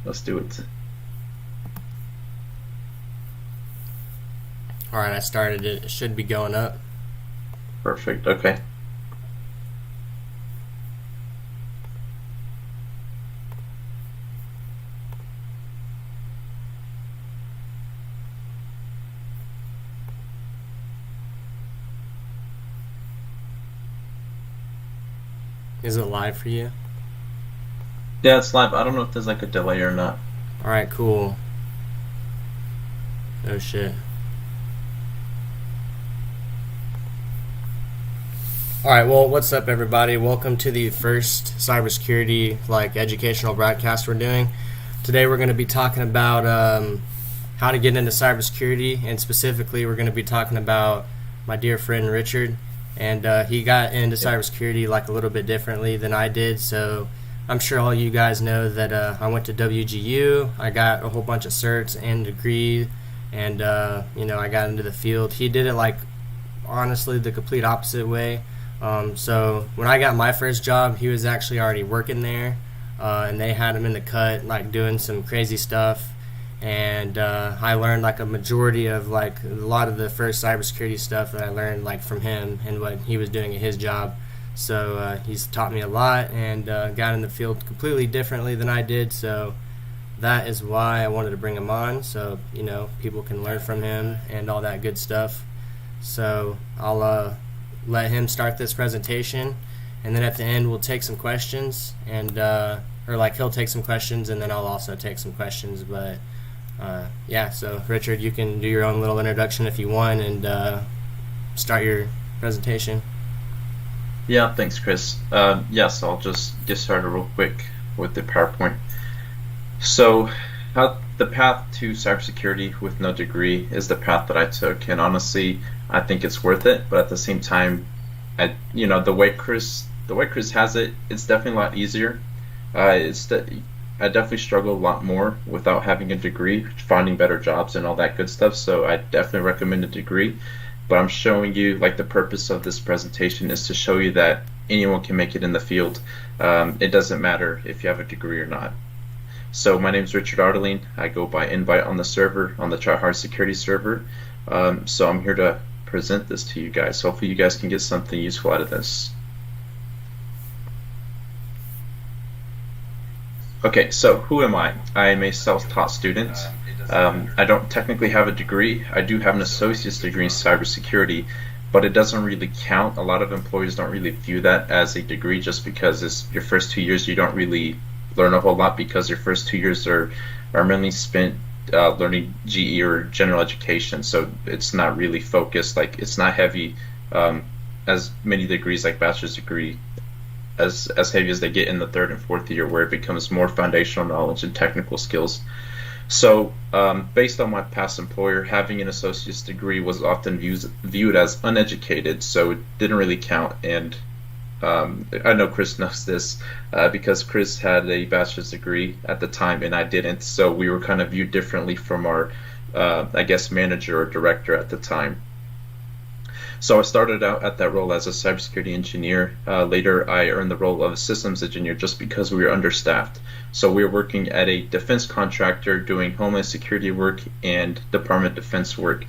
Let's do it. Alright, I started it. It should be going up. Perfect. Okay. Is it live for you? Yeah, it's live. I don't know if there's like a delay or not. Alright, cool. Oh shit. Alright, well, what's up, everybody? Welcome to the first cybersecurity educational broadcast we're doing. Today we're going to be talking about how to get into cybersecurity, and specifically we're going to be talking about my dear friend Richard. And he got into cybersecurity a little bit differently than I did, so I'm sure all you guys know that I went to WGU. I got a whole bunch of certs and degree, and I got into the field. He did it honestly the complete opposite way. So when I got my first job, he was actually already working there, and they had him in the cut, doing some crazy stuff. And I learned a majority of a lot of the first cybersecurity stuff that I learned from him and what he was doing at his job. So he's taught me a lot and got in the field completely differently than I did. So that is why I wanted to bring him on, so people can learn from him and all that good stuff. So I'll let him start this presentation, and then at the end we'll take some questions, and he'll take some questions, and then I'll also take some questions. But so Richard, you can do your own little introduction if you want, and start your presentation. Yeah, thanks, Chris. Yes, I'll just get started real quick with the PowerPoint. So, the path to cybersecurity with no degree is the path that I took, and honestly, I think it's worth it. But at the same time, the way Chris has it, it's definitely a lot easier. I definitely struggle a lot more without having a degree, finding better jobs and all that good stuff. So I definitely recommend a degree. But I'm showing you, the purpose of this presentation is to show you that anyone can make it in the field. It doesn't matter if you have a degree or not. So my name is Richard Ardelean. I go by invite on the server, on the Try Hard Security server. So I'm here to present this to you guys. Hopefully you guys can get something useful out of this. Okay, so who am I? I am a self-taught student. I don't technically have a degree. I do have an associate's degree in cybersecurity, but it doesn't really count. A lot of employers don't really view that as a degree, just because it's your first 2 years. You don't really learn a whole lot, because your first 2 years are mainly spent learning GE or general education. So it's not really focused, it's not heavy as many degrees like bachelor's degree, as heavy as they get in the third and fourth year, where it becomes more foundational knowledge and technical skills. So based on my past employer, having an associate's degree was often viewed as uneducated, so it didn't really count. And I know Chris knows this because Chris had a bachelor's degree at the time and I didn't, so we were kind of viewed differently from our manager or director at the time. So I started out at that role as a cybersecurity engineer. Later I earned the role of a systems engineer just because we were understaffed. So we were working at a defense contractor doing homeland security work and Department of Defense work.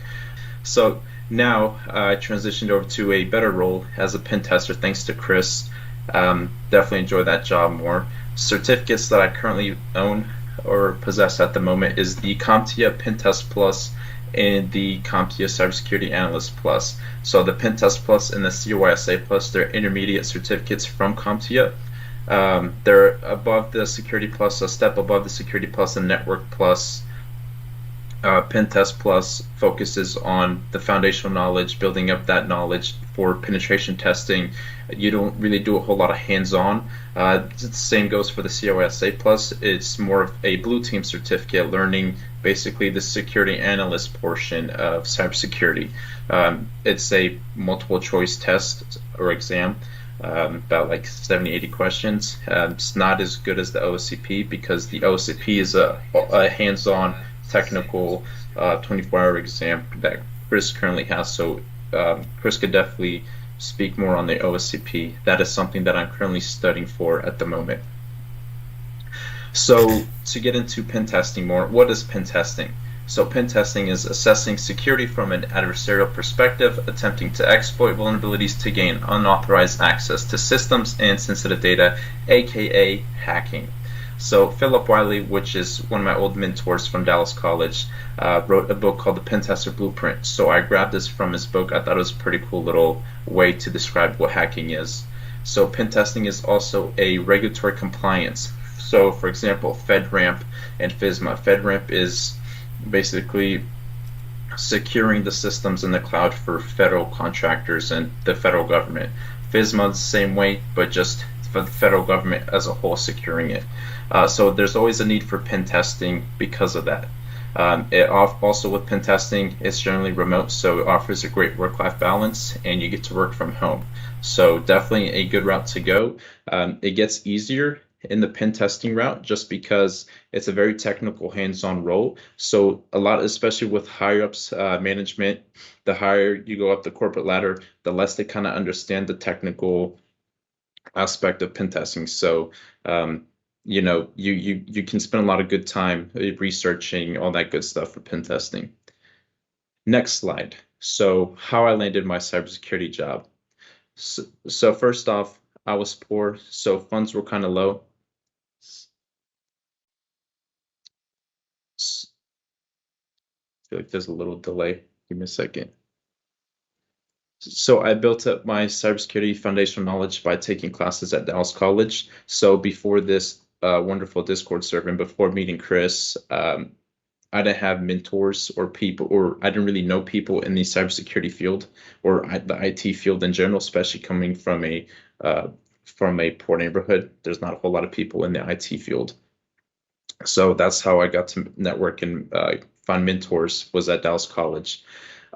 So now I transitioned over to a better role as a pen tester thanks to Chris. Definitely enjoy that job more. Certificates that I currently own or possess at the moment is the CompTIA Pentest Plus and the CompTIA Cybersecurity Analyst Plus. So the Pentest Plus and the COISA Plus, they're intermediate certificates from CompTIA. They're above the Security Plus, a step above the Security Plus and Network Plus. Pentest Plus focuses on the foundational knowledge, building up that knowledge for penetration testing. You don't really do a whole lot of hands-on. The same goes for the COISA Plus. It's more of a blue team certificate, learning basically the security analyst portion of cybersecurity. It's a multiple choice test or exam, about 70, 80 questions. It's not as good as the OSCP, because the OSCP is a hands-on technical 24-hour exam that Chris currently has. So Chris could definitely speak more on the OSCP. That is something that I'm currently studying for at the moment. So to get into pen testing more, what is pen testing? So pen testing is assessing security from an adversarial perspective, attempting to exploit vulnerabilities to gain unauthorized access to systems and sensitive data, aka hacking. So Philip Wiley, which is one of my old mentors from Dallas College, wrote a book called The Pen Tester Blueprint. So I grabbed this from his book. I thought it was a pretty cool little way to describe what hacking is. So pen testing is also a regulatory compliance. So for example, FedRAMP and FISMA. FedRAMP is basically securing the systems in the cloud for federal contractors and the federal government. FISMA the same way, but just for the federal government as a whole securing it. So there's always a need for pen testing because of that. Also with pen testing, it's generally remote, so it offers a great work-life balance, and you get to work from home. So definitely a good route to go. It gets easier in the pen testing route just because it's a very technical hands-on role. So a lot, especially with higher ups management, the higher you go up the corporate ladder, the less they kind of understand the technical aspect of pen testing. So you can spend a lot of good time researching all that good stuff for pen testing. Next slide. So how I landed my cybersecurity job. So first off, I was poor, so funds were kind of low. I feel like there's a little delay. Give me a second. So I built up my cybersecurity foundational knowledge by taking classes at Dallas College. So before this wonderful Discord server and before meeting Chris, I didn't have mentors or people, or I didn't really know people in the cybersecurity field or the IT field in general, especially coming from a poor neighborhood. There's not a whole lot of people in the IT field. So that's how I got to network and find mentors, was at Dallas College.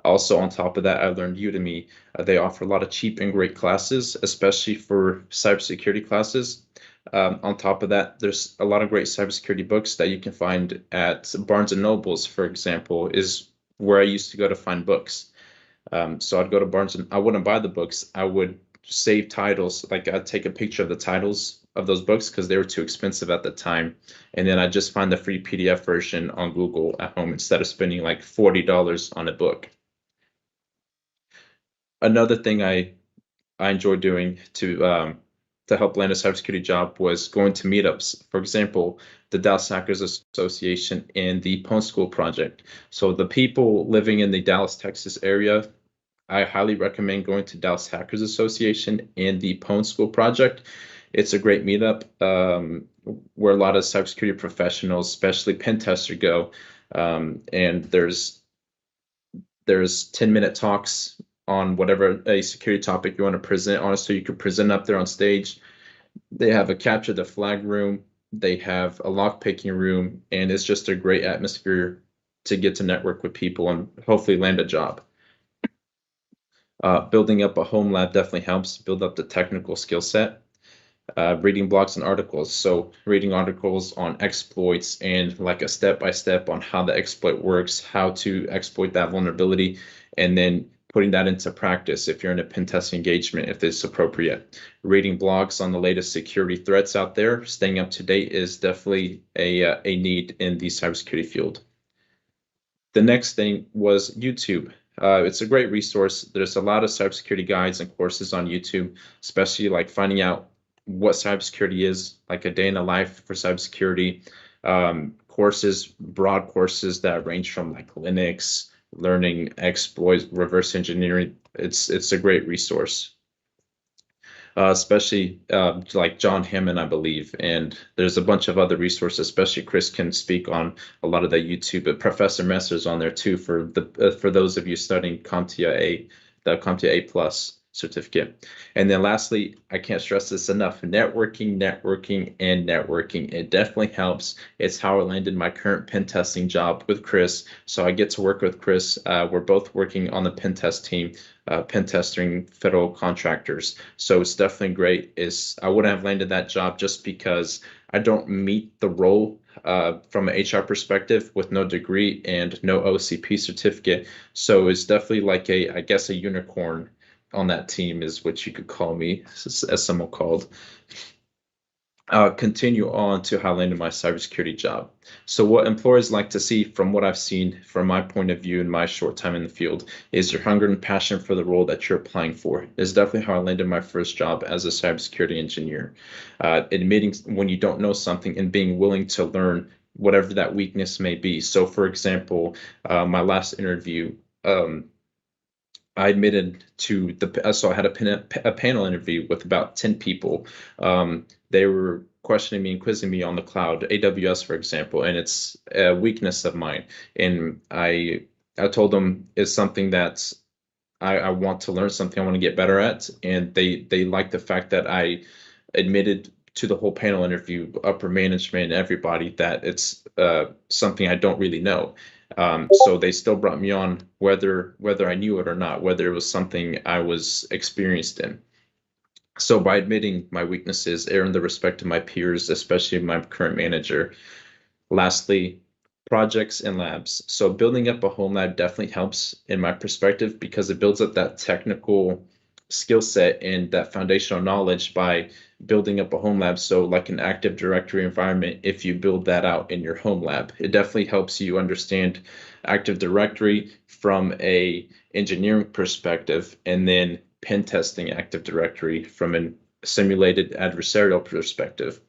Also, on top of that, I learned Udemy. They offer a lot of cheap and great classes, especially for cybersecurity classes. On top of that, there's a lot of great cybersecurity books that you can find at Barnes and Nobles, for example, is where I used to go to find books. So I'd go to Barnes and I wouldn't buy the books. I would save titles, like I'd take a picture of the titles of those books because they were too expensive at the time. And then I'd just find the free PDF version on Google at home instead of spending like $40 on a book. Another thing I enjoyed doing to help land a cybersecurity job was going to meetups. For example, the Dallas Hackers Association and the Pwn School Project. So the people living in the Dallas, Texas area, I highly recommend going to Dallas Hackers Association and the Pwn School Project. It's a great meetup where a lot of cybersecurity professionals, especially pen testers, go. And there's 10-minute talks on whatever a security topic you want to present on, so you can present up there on stage. They have a capture the flag room, they have a lock picking room, and it's just a great atmosphere to get to network with people and hopefully land a job. Building up a home lab definitely helps build up the technical skill set. Reading blogs and articles. So reading articles on exploits and like a step-by-step on how the exploit works, how to exploit that vulnerability, and then putting that into practice if you're in a pen test engagement, if it's appropriate. Reading blogs on the latest security threats out there, staying up to date is definitely a need in the cybersecurity field. The next thing was YouTube. It's a great resource. There's a lot of cybersecurity guides and courses on YouTube, especially like finding out what cybersecurity is, like a day in the life for cybersecurity. Courses, broad courses that range from like Linux, learning exploits, reverse engineering. It's a great resource. Especially like John Hammond, I believe, and there's a bunch of other resources. Especially Chris can speak on a lot of the YouTube. But Professor Messer's on there too for those of you studying CompTIA A, the CompTIA A plus certificate. And then lastly, I can't stress this enough: networking, networking, and networking. It definitely helps. It's how I landed my current pen testing job with Chris. So I get to work with Chris. We're both working on the pen test team. Pen testing federal contractors. So it's definitely great. I wouldn't have landed that job just because I don't meet the role from an HR perspective with no degree and no OCP certificate. So it's definitely like I guess a unicorn on that team is what you could call me, as someone called. continue on to how I landed my cybersecurity job. So, what employers like to see, from what I've seen from my point of view in my short time in the field, is your hunger and passion for the role that you're applying for. Is definitely how I landed my first job as a cybersecurity engineer. Admitting when you don't know something and being willing to learn whatever that weakness may be. So, for example, my last interview, I admitted to so I had a panel interview with about 10 people. They were questioning me and quizzing me on the cloud, AWS, for example, and it's a weakness of mine. And I told them it's something that I want to learn, something I want to get better at. And they liked the fact that I admitted to the whole panel interview, upper management, everybody, that it's something I don't really know. So they still brought me on whether I knew it or not, whether it was something I was experienced in. So by admitting my weaknesses, earn the respect of my peers, especially my current manager. Lastly, projects and labs. So building up a home lab definitely helps in my perspective because it builds up that technical skill set and that foundational knowledge by building up a home lab. So like an Active Directory environment, if you build that out in your home lab, it definitely helps you understand Active Directory from a engineering perspective, and then pen testing Active Directory from a simulated adversarial perspective.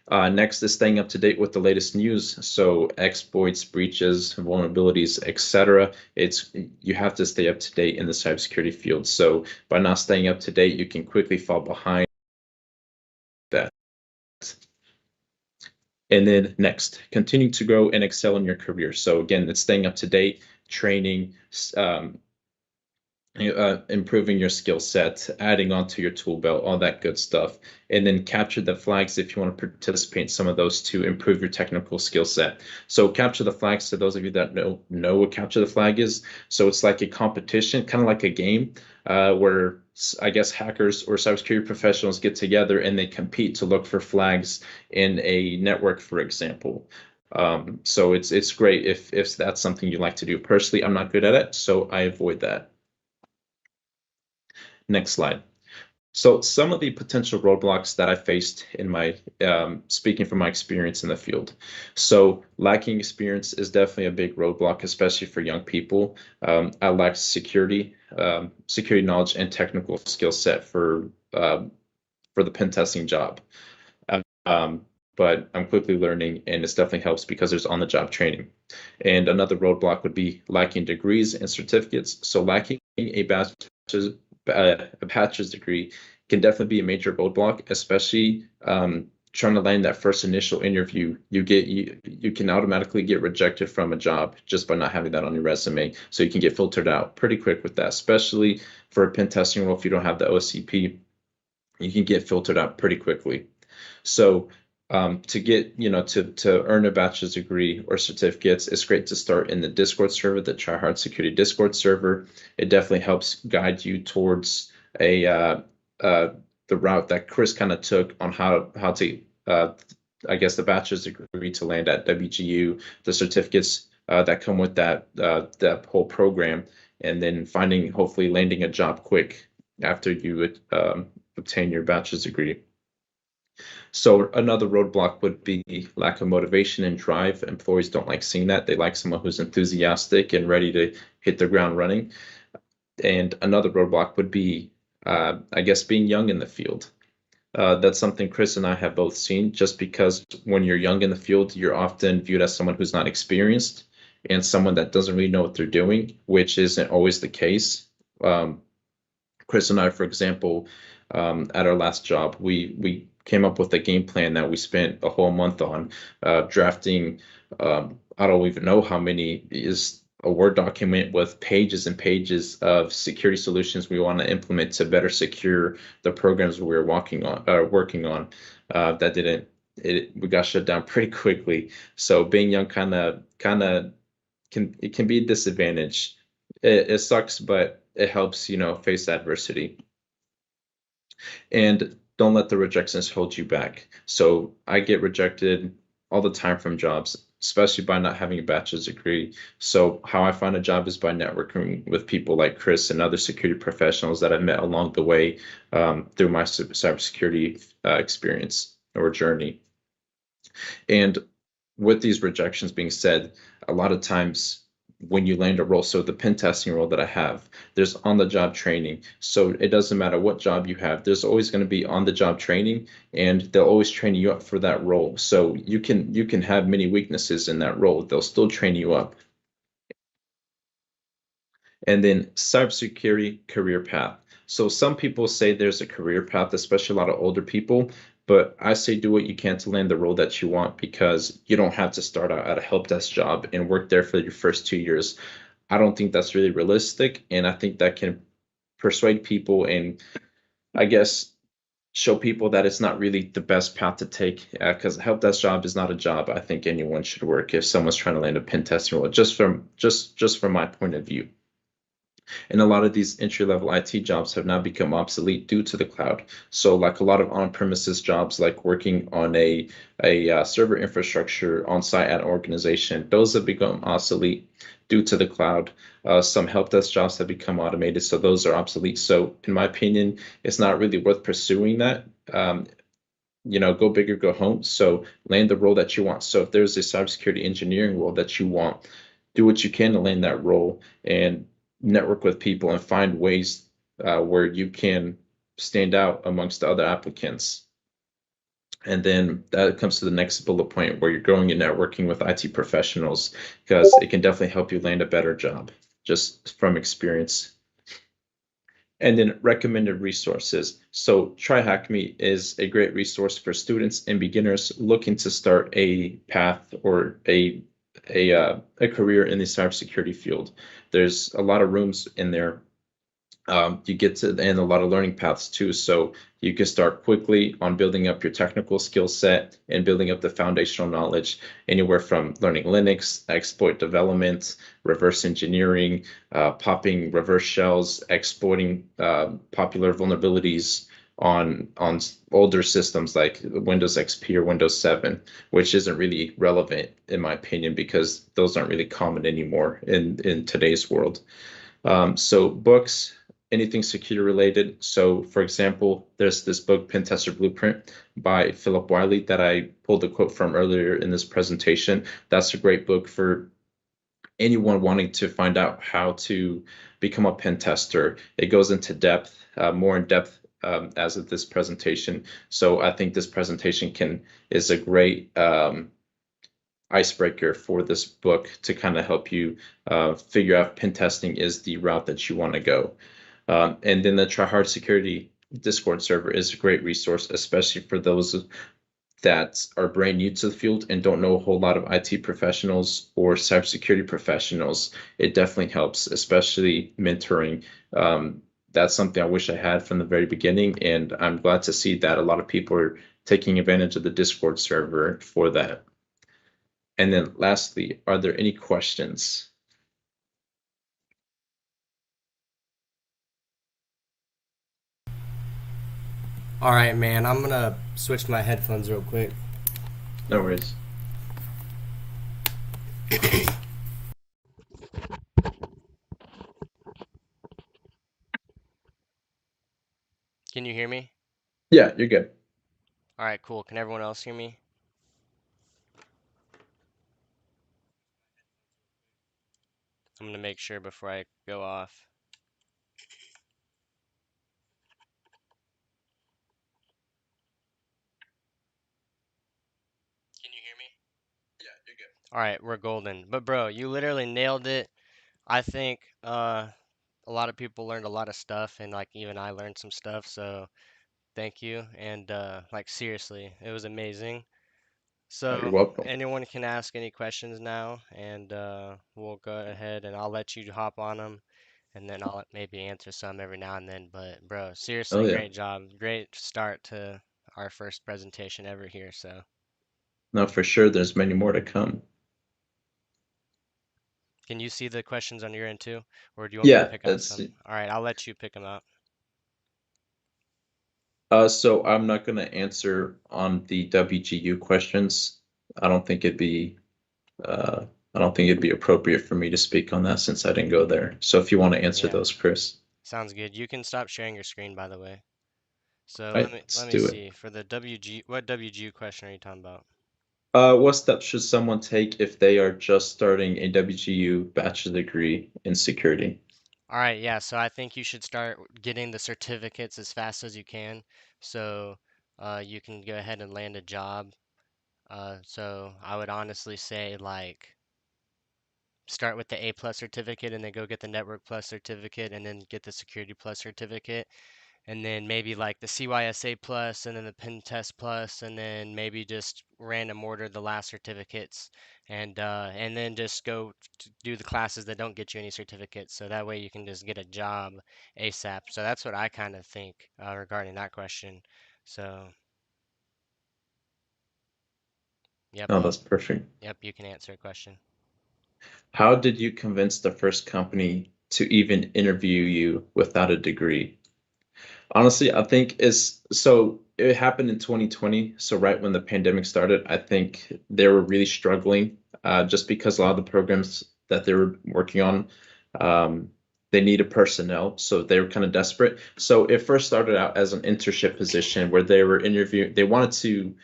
Next is staying up to date with the latest news. So exploits, breaches, vulnerabilities, etc. It's you have to stay up to date in the cybersecurity field. So by not staying up to date, you can quickly fall behind that. And then next, continue to grow and excel in your career. So again, it's staying up to date, training, improving your skill set, adding onto your tool belt, all that good stuff. And then capture the flags if you want to participate in some of those to improve your technical skill set. So capture the flags, to those of you that know what capture the flag is. So it's like a competition, kind of like a game, where I guess hackers or cybersecurity professionals get together and they compete to look for flags in a network, for example. So it's great if that's something you like to do. Personally, I'm not good at it, so I avoid that. Next slide. So some of the potential roadblocks that I faced in my speaking from my experience in the field. So lacking experience is definitely a big roadblock, especially for young people. I lacked security knowledge and technical skill set for the pen testing job. Um, but I'm quickly learning, and this definitely helps because there's on-the-job training. And another roadblock would be lacking degrees and certificates. So lacking a bachelor's degree can definitely be a major roadblock, especially trying to land that first initial interview. You can automatically get rejected from a job just by not having that on your resume. So you can get filtered out pretty quick with that, especially for a pen testing role. If you don't have the OCP, you can get filtered out pretty quickly. So to get, to earn a bachelor's degree or certificates, it's great to start in the Discord server, the TryHard Security Discord server. It definitely helps guide you towards the route that Chris kind of took on how to, I guess, the bachelor's degree to land at WGU, the certificates that come with that whole program, and then hopefully landing a job quick after you obtain your bachelor's degree. So another roadblock would be lack of motivation and drive. Employees don't like seeing that. They like someone who's enthusiastic and ready to hit the ground running. And another roadblock would be, I guess, being young in the field. That's something Chris and I have both seen, just because when you're young in the field, you're often viewed as someone who's not experienced and someone that doesn't really know what they're doing, which isn't always the case. Chris and I, for example, at our last job, we came up with a game plan that we spent a whole month on drafting. I don't even know how many is a Word document with pages and pages of security solutions we want to implement to better secure the programs we were working on. We got shut down pretty quickly. So being young can be a disadvantage. It sucks, but it helps, face adversity. And don't let the rejections hold you back. So I get rejected all the time from jobs. especially by not having a bachelor's degree. So how I find a job is by networking with people like Chris and other security professionals that I met along the way through my cybersecurity experience or journey. And with these rejections being said, a lot of times when you land a role, so the pen testing role that I have, there's on the job training. So it doesn't matter what job you have, there's always going to be on the job training, and they'll always train you up for that role. So you can have many weaknesses in that role. They'll still train you up. And then cybersecurity career path. So some people say there's a career path, especially a lot of older people, but I say do what you can to land the role that you want because you don't have to start out at a help desk job and work there for your first 2 years. I don't think that's really realistic, and I think that can persuade people and I guess show people that it's not really the best path to take because a help desk job is not a job I think anyone should work if someone's trying to land a pen testing role, just from my point of view. And a lot of these entry-level IT jobs have now become obsolete due to the cloud. So, like a lot of on-premises jobs, like working on a server infrastructure on site at an organization, those have become obsolete due to the cloud. Some help desk jobs have become automated, so those are obsolete. So, in my opinion, it's not really worth pursuing that. Go big or go home. So, land the role that you want. So, if there's a cybersecurity engineering role that you want, do what you can to land that role and network with people and find ways where you can stand out amongst the other applicants. And then that comes to the next bullet point where you're growing your networking with IT professionals because it can definitely help you land a better job just from experience. And then recommended resources. So TryHackMe is a great resource for students and beginners looking to start a path or a career in the cybersecurity field. There's a lot of rooms in there. You get to and a lot of learning paths too. So you can start quickly on building up your technical skill set and building up the foundational knowledge, anywhere from learning Linux, exploit development, reverse engineering, popping reverse shells, exploiting popular vulnerabilities on older systems like Windows XP or Windows 7, which isn't really relevant in my opinion because those aren't really common anymore in today's world. So books, anything security related. So for example, there's this book, Pen Tester Blueprint by Philip Wiley that I pulled the quote from earlier in this presentation. That's a great book for anyone wanting to find out how to become a pen tester. It goes into depth, more in depth as of this presentation. So I think this presentation is a great icebreaker for this book to kind of help you figure out if pen testing is the route that you want to go. And then the Try Hard Security Discord server is a great resource, especially for those that are brand new to the field and don't know a whole lot of IT professionals or cybersecurity professionals. It definitely helps, especially mentoring. That's something I wish I had from the very beginning, and I'm glad to see that a lot of people are taking advantage of the Discord server for that. And then lastly, are there any questions? All right, man. I'm gonna switch my headphones real quick. No worries. Can you hear me? Yeah, you're good. All right, cool. Can everyone else hear me? I'm gonna make sure before I go off. Can you hear me? Yeah, you're good. All right, we're golden. But bro, you literally nailed it. I think a lot of people learned a lot of stuff, and like even I learned some stuff. So thank you. And like seriously, it was amazing. Oh, you're So welcome. anyone can ask any questions now, and we'll go ahead and I'll let you hop on them, and then I'll maybe answer some every now and then. But bro, Oh seriously, yeah. great job. Great start to our first presentation ever here. So No, for sure. There's many more to come. can you see the questions on your end too, or do you want me to Yeah, pick out it's some? All right, I'll let you pick them out. so I'm not gonna answer on the WGU questions. I don't think it'd be I don't think it'd be appropriate for me to speak on that since I didn't go there. So if you want to answer Yeah, those, Chris, sounds good. You can stop sharing your screen, by the way. So right, let let's me do it. see. For the WG, what WGU question are you talking about? What steps should someone take if they are just starting a WGU bachelor degree in security? All right, yeah. So I think you should start getting the certificates as fast as you can, so you can go ahead and land a job. So I would honestly say like start with the A plus certificate and then go get the Network Plus certificate and then get the Security Plus certificate and then maybe like the CYSA plus and then the Pen Test plus and then maybe just random order the last certificates and then just go to do the classes that don't get you any certificates so that way you can just get a job ASAP. So that's what I kind of think regarding that question. So yep, Oh, that's perfect. yep, you can answer a question. How did you convince the first company to even interview you without a degree? Honestly, I think it's so it happened in 2020. So right when the pandemic started, I think they were really struggling just because a lot of the programs that they were working on, um, they needed personnel. So they were kind of desperate. So it first started out as an internship position where they were interviewing, they wanted to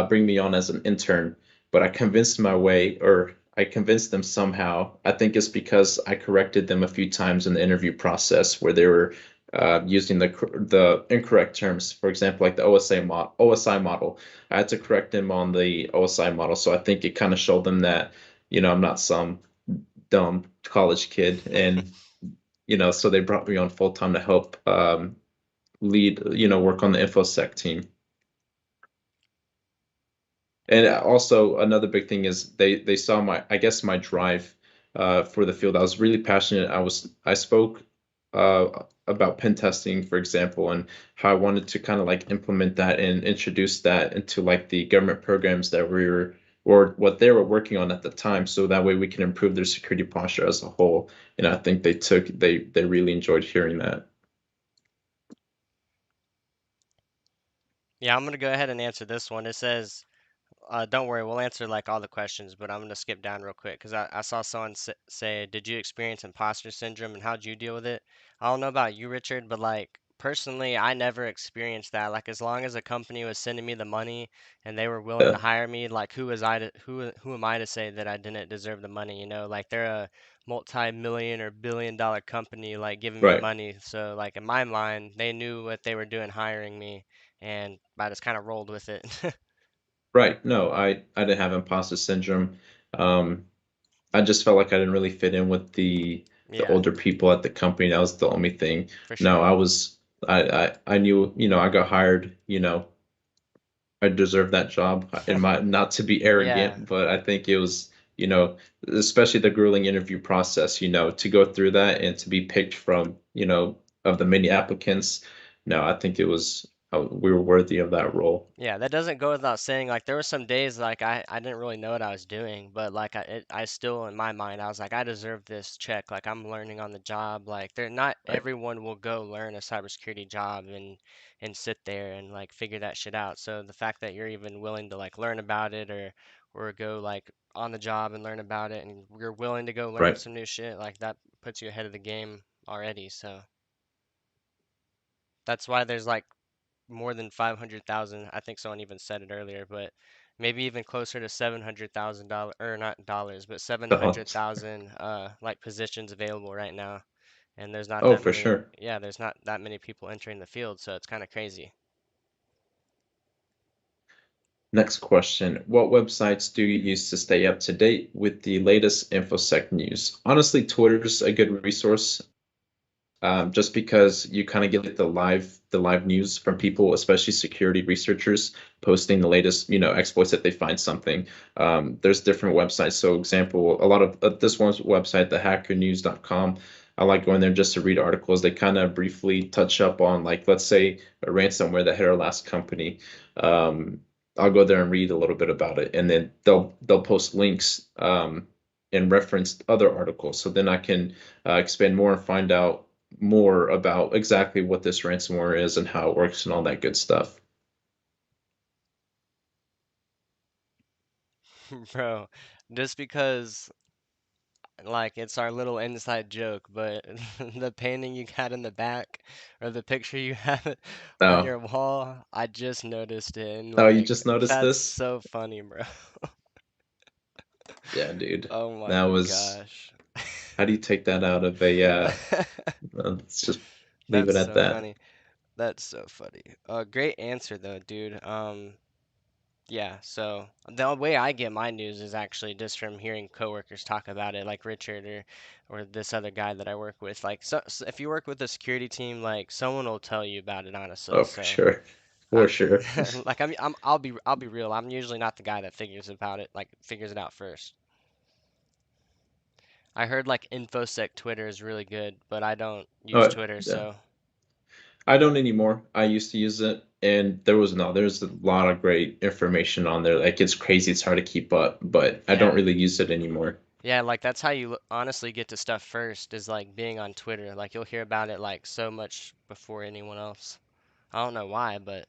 bring me on as an intern, but I convinced my way or I convinced them somehow. I think it's because I corrected them a few times in the interview process where they were using the incorrect terms. For example, like the OSI model. I had to correct them on the OSI model, so I think it kind of showed them that I'm not some dumb college kid, and so they brought me on full time to help lead, work on the infosec team. And also another big thing is they saw I guess my drive for the field. I was really passionate. I spoke about pen testing, for example, and how I wanted to kind of like implement that and introduce that into like the government programs that we were or what they were working on at the time, so that way we can improve their security posture as a whole. And I think they really enjoyed hearing that. Yeah, I'm gonna go ahead and answer this one. It says don't worry, we'll answer like all the questions, but I'm gonna skip down real quick because I saw someone say, "Did you experience imposter syndrome and how'd you deal with it?" I don't know about you, Richard, but like personally, I never experienced that. Like as long as a company was sending me the money and they were willing to Yeah, hire me, like who was I to who am I to say that I didn't deserve the money? Like they're a multi-million or billion-dollar company like giving me right. money. So like in my mind, they knew what they were doing hiring me, and I just kind of rolled with it. Right. No, I didn't have imposter syndrome. Um, I just felt like I didn't really fit in with the Yeah, older people at the company. That was the only thing. for No, sure. I knew, I got hired, I deserved that job in my not to be Yeah. arrogant, but I think it was, you know, especially the grueling interview process, to go through that and to be picked from, of the many applicants. No, I think it was we were worthy of that role. Yeah, that doesn't go without saying. Like there were some days like I didn't really know what I was doing, but like I still in my mind I was like I deserve this check. Like I'm learning on the job. Like they're not Right. everyone will go learn a cybersecurity job and sit there and like figure that shit out. So the fact that you're even willing to like learn about it or go like on the job and learn about it and you're willing to go learn Right. some new shit, like that puts you ahead of the game already. So that's why there's like more than 500,000. I think someone even said it earlier, but maybe even closer to $700,000 or not dollars, but Oh, 700,000 like positions available right now. And there's not oh, that for many, sure. yeah, there's not that many people entering the field, so it's kind of crazy. Next question. What websites do you use to stay up to date with the latest InfoSec news? Honestly, Twitter's a good resource, just because you kind of get the live news from people, especially security researchers, posting the latest, exploits that they find something. There's different websites. So, example, a lot of this one's website, the hackernews.com. I like going there just to read articles. They kind of briefly touch up on, like, let's say a ransomware that hit our last company. Um, I'll go there and read a little bit about it, and then they'll post links and reference other articles. So then I can expand more and find out more about exactly what this ransomware is and how it works and all that good stuff. Bro, just because like it's our little inside joke, but the painting you got in the back or the picture you have on Oh, your wall, I just noticed it and oh, you like just noticed that's this? so funny, bro. Yeah, dude. Oh my That was. gosh. How do you take that out of a? Let's just leave it That's at so that. funny. That's so funny. Great answer though, dude. Yeah, so the way I get my news is actually just from hearing coworkers talk about it, like Richard or this other guy that I work with. Like, so if you work with a security team, like someone will tell you about it, honestly. Oh, for So, sure, I, for sure. like, I'll be real. I'm usually not the guy that figures about it, like figures it out first. I heard like InfoSec Twitter is really good, but I don't use Oh, Twitter, yeah. so I don't anymore. I used to use it, and there's a lot of great information on there. Like it's crazy, it's hard to keep up, but I don't yeah. really use it anymore. Yeah, like that's how you honestly get to stuff first is like being on Twitter. Like you'll hear about it like so much before anyone else. I don't know why, but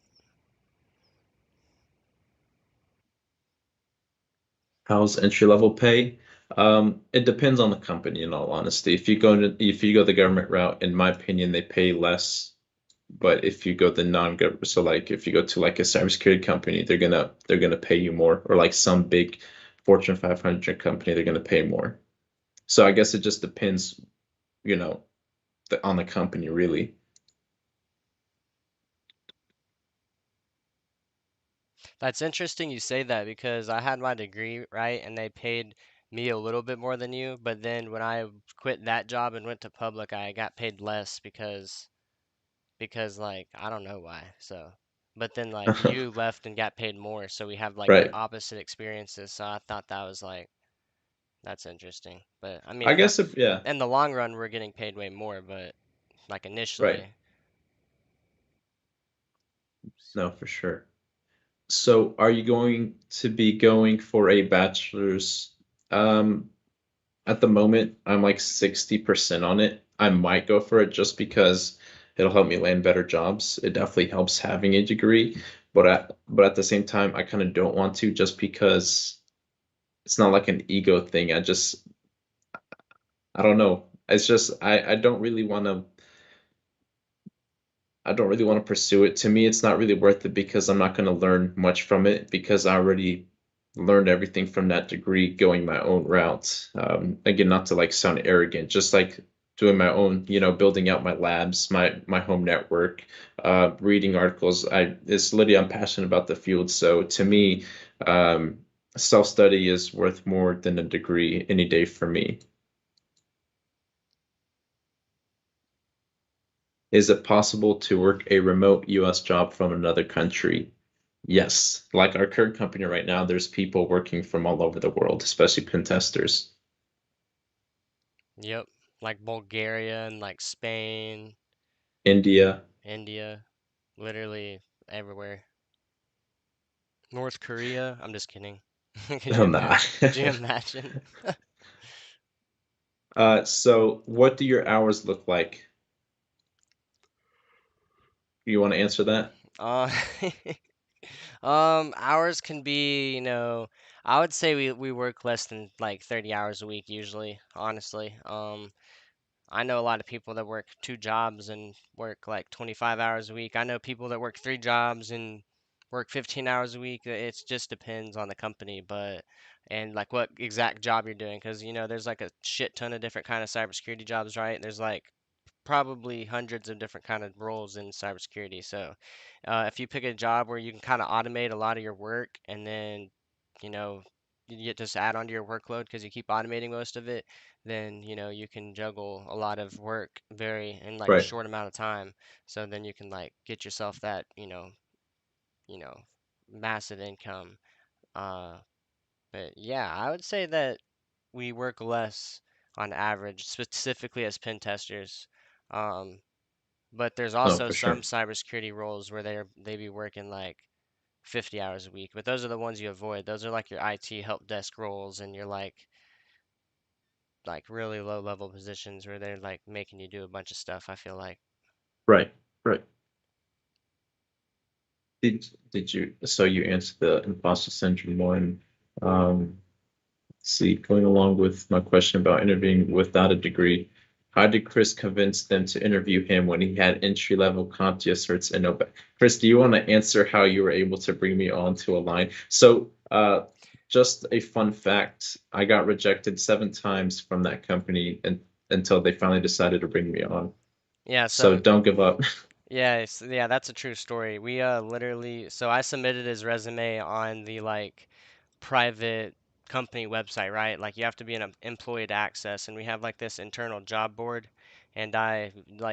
How's entry level pay? It depends on the company, in all honesty. If you go the government route, in my opinion, they pay less. But if you go the non-government, so like if you go to like a cybersecurity company, they're gonna pay you more, or like some big Fortune 500 company, they're gonna pay more. So I guess it just depends, you know, on the company really. that's interesting you say that because I had my degree, right, and they paid me a little bit more than you, but then when I quit that job and went to public, I got paid less because like I don't know why. So, but then like you left and got paid more, so we have like Right. opposite experiences. So I thought that was like that's interesting. But I mean, I guess if yeah, in the long run, we're getting paid way more, but like right. initially, No, for sure. So are you going to be going for a bachelor's? Um, At the moment, I'm like 60% on it. I might go for it just because it'll help me land better jobs. It definitely helps having a degree, but at the same time, I kind of don't want to just because it's not like an ego thing. I don't know. It's just I don't really want to pursue it. To me, it's not really worth it because I'm not going to learn much from it because I already learned everything from that degree going my own route. Again, not to like sound arrogant, just like doing my own, building out my labs, my home network, reading articles. It's literally I'm passionate about the field. So to me, um, self-study is worth more than a degree any day for me. Is it possible to work a remote US job from another country? Yes. Like our current company right now, there's people working from all over the world, especially pen testers. yep, like Bulgaria and like Spain, India. India, literally everywhere. North Korea. I'm just kidding. Oh, nah. Could you imagine? So what do your hours look like? You want to answer that? Uh, hours can be, I would say we work less than like 30 hours a week usually, honestly. I know a lot of people that work two jobs and work like 25 hours a week. I know people that work three jobs and work 15 hours a week. It just depends on the company, but and like what exact job you're doing, because there's like a shit ton of different kind of cybersecurity jobs, right? There's like probably hundreds of different kind of roles in cybersecurity. So, if you pick a job where you can kind of automate a lot of your work, and then, you know, you get just add onto your workload because you keep automating most of it, then you can juggle a lot of work very in like a Right. short amount of time. So then you can like get yourself that you know massive income. Uh, but yeah, I would say that we work less on average, specifically as pen testers. Um, but there's No, also for some sure. cybersecurity roles where they be working like 50 hours a week. But those are the ones you avoid. Those are like your IT help desk roles and your like really low level positions where they're like making you do a bunch of stuff, I feel like. Right. Right. Did you so you answered the imposter syndrome one. Um, see, going along with my question about interviewing without a degree, how did Chris convince them to interview him when he had entry-level CompTIA certs and no? Chris, do you want to answer how you were able to bring me on to a line? So, just a fun fact, I got rejected 7 times from that company and until they finally decided to bring me on. Yeah, So so don't give up. yeah, that's a true story. We literally so I submitted his resume on the like private company website, right? Like you have to be an employee to access, and we have like this internal job board. And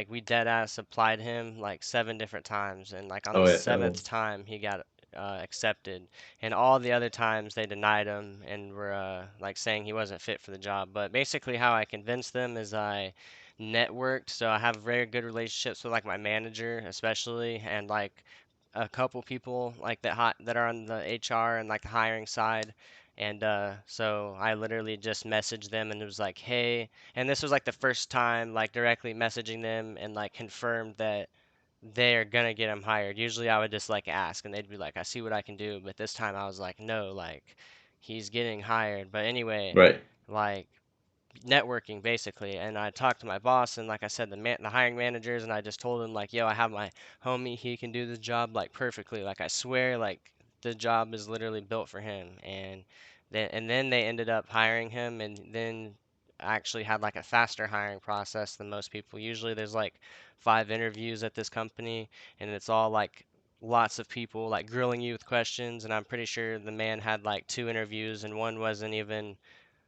we dead ass applied him like 7 different times, and like on the Oh, yeah. seventh time he got accepted, and all the other times they denied him and were like saying he wasn't fit for the job. But basically, how I convinced them is I networked, so I have very good relationships with like my manager, especially, and like a couple people like that are on the HR and like the hiring side. And so I literally just messaged them and it was like, hey, and this was like the first time like directly messaging them and like confirmed that they're gonna get him hired. Usually I would just like ask and they'd be like, I see what I can do, but this time I was like, no, like he's getting hired. But anyway, Right. like networking basically, and I talked to my boss and like I said the hiring managers, and I just told him like, yo, I have my homie, he can do this job like perfectly, like I swear like the job is literally built for him. And then they ended up hiring him, and then I actually had like a faster hiring process than most people. Usually there's like 5 interviews at this company, and it's all like lots of people like grilling you with questions, and I'm pretty sure the man had like 2 interviews and one wasn't even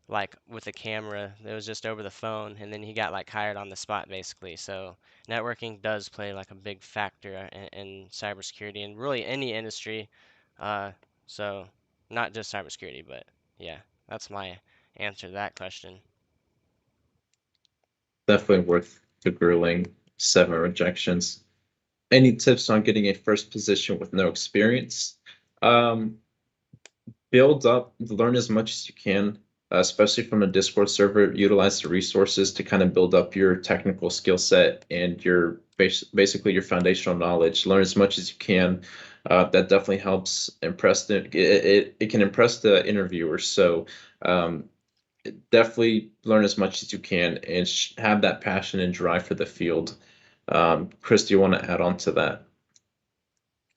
like with a camera. It was just over the phone, and then he got like hired on the spot basically. So networking does play like a big factor in cybersecurity and really any industry. Uh, so not just cybersecurity, but yeah, that's my answer to that question. Definitely worth the grueling 7 rejections. Any tips on getting a first position with no experience? Um, Build up, learn as much as you can, especially from a Discord server. Utilize the resources to kind of build up your technical skill set and your basically your foundational knowledge. Learn as much as you can. That definitely helps impress it can impress the interviewers. So um, definitely learn as much as you can and have that passion and drive for the field. Chris, do you want to add on to that?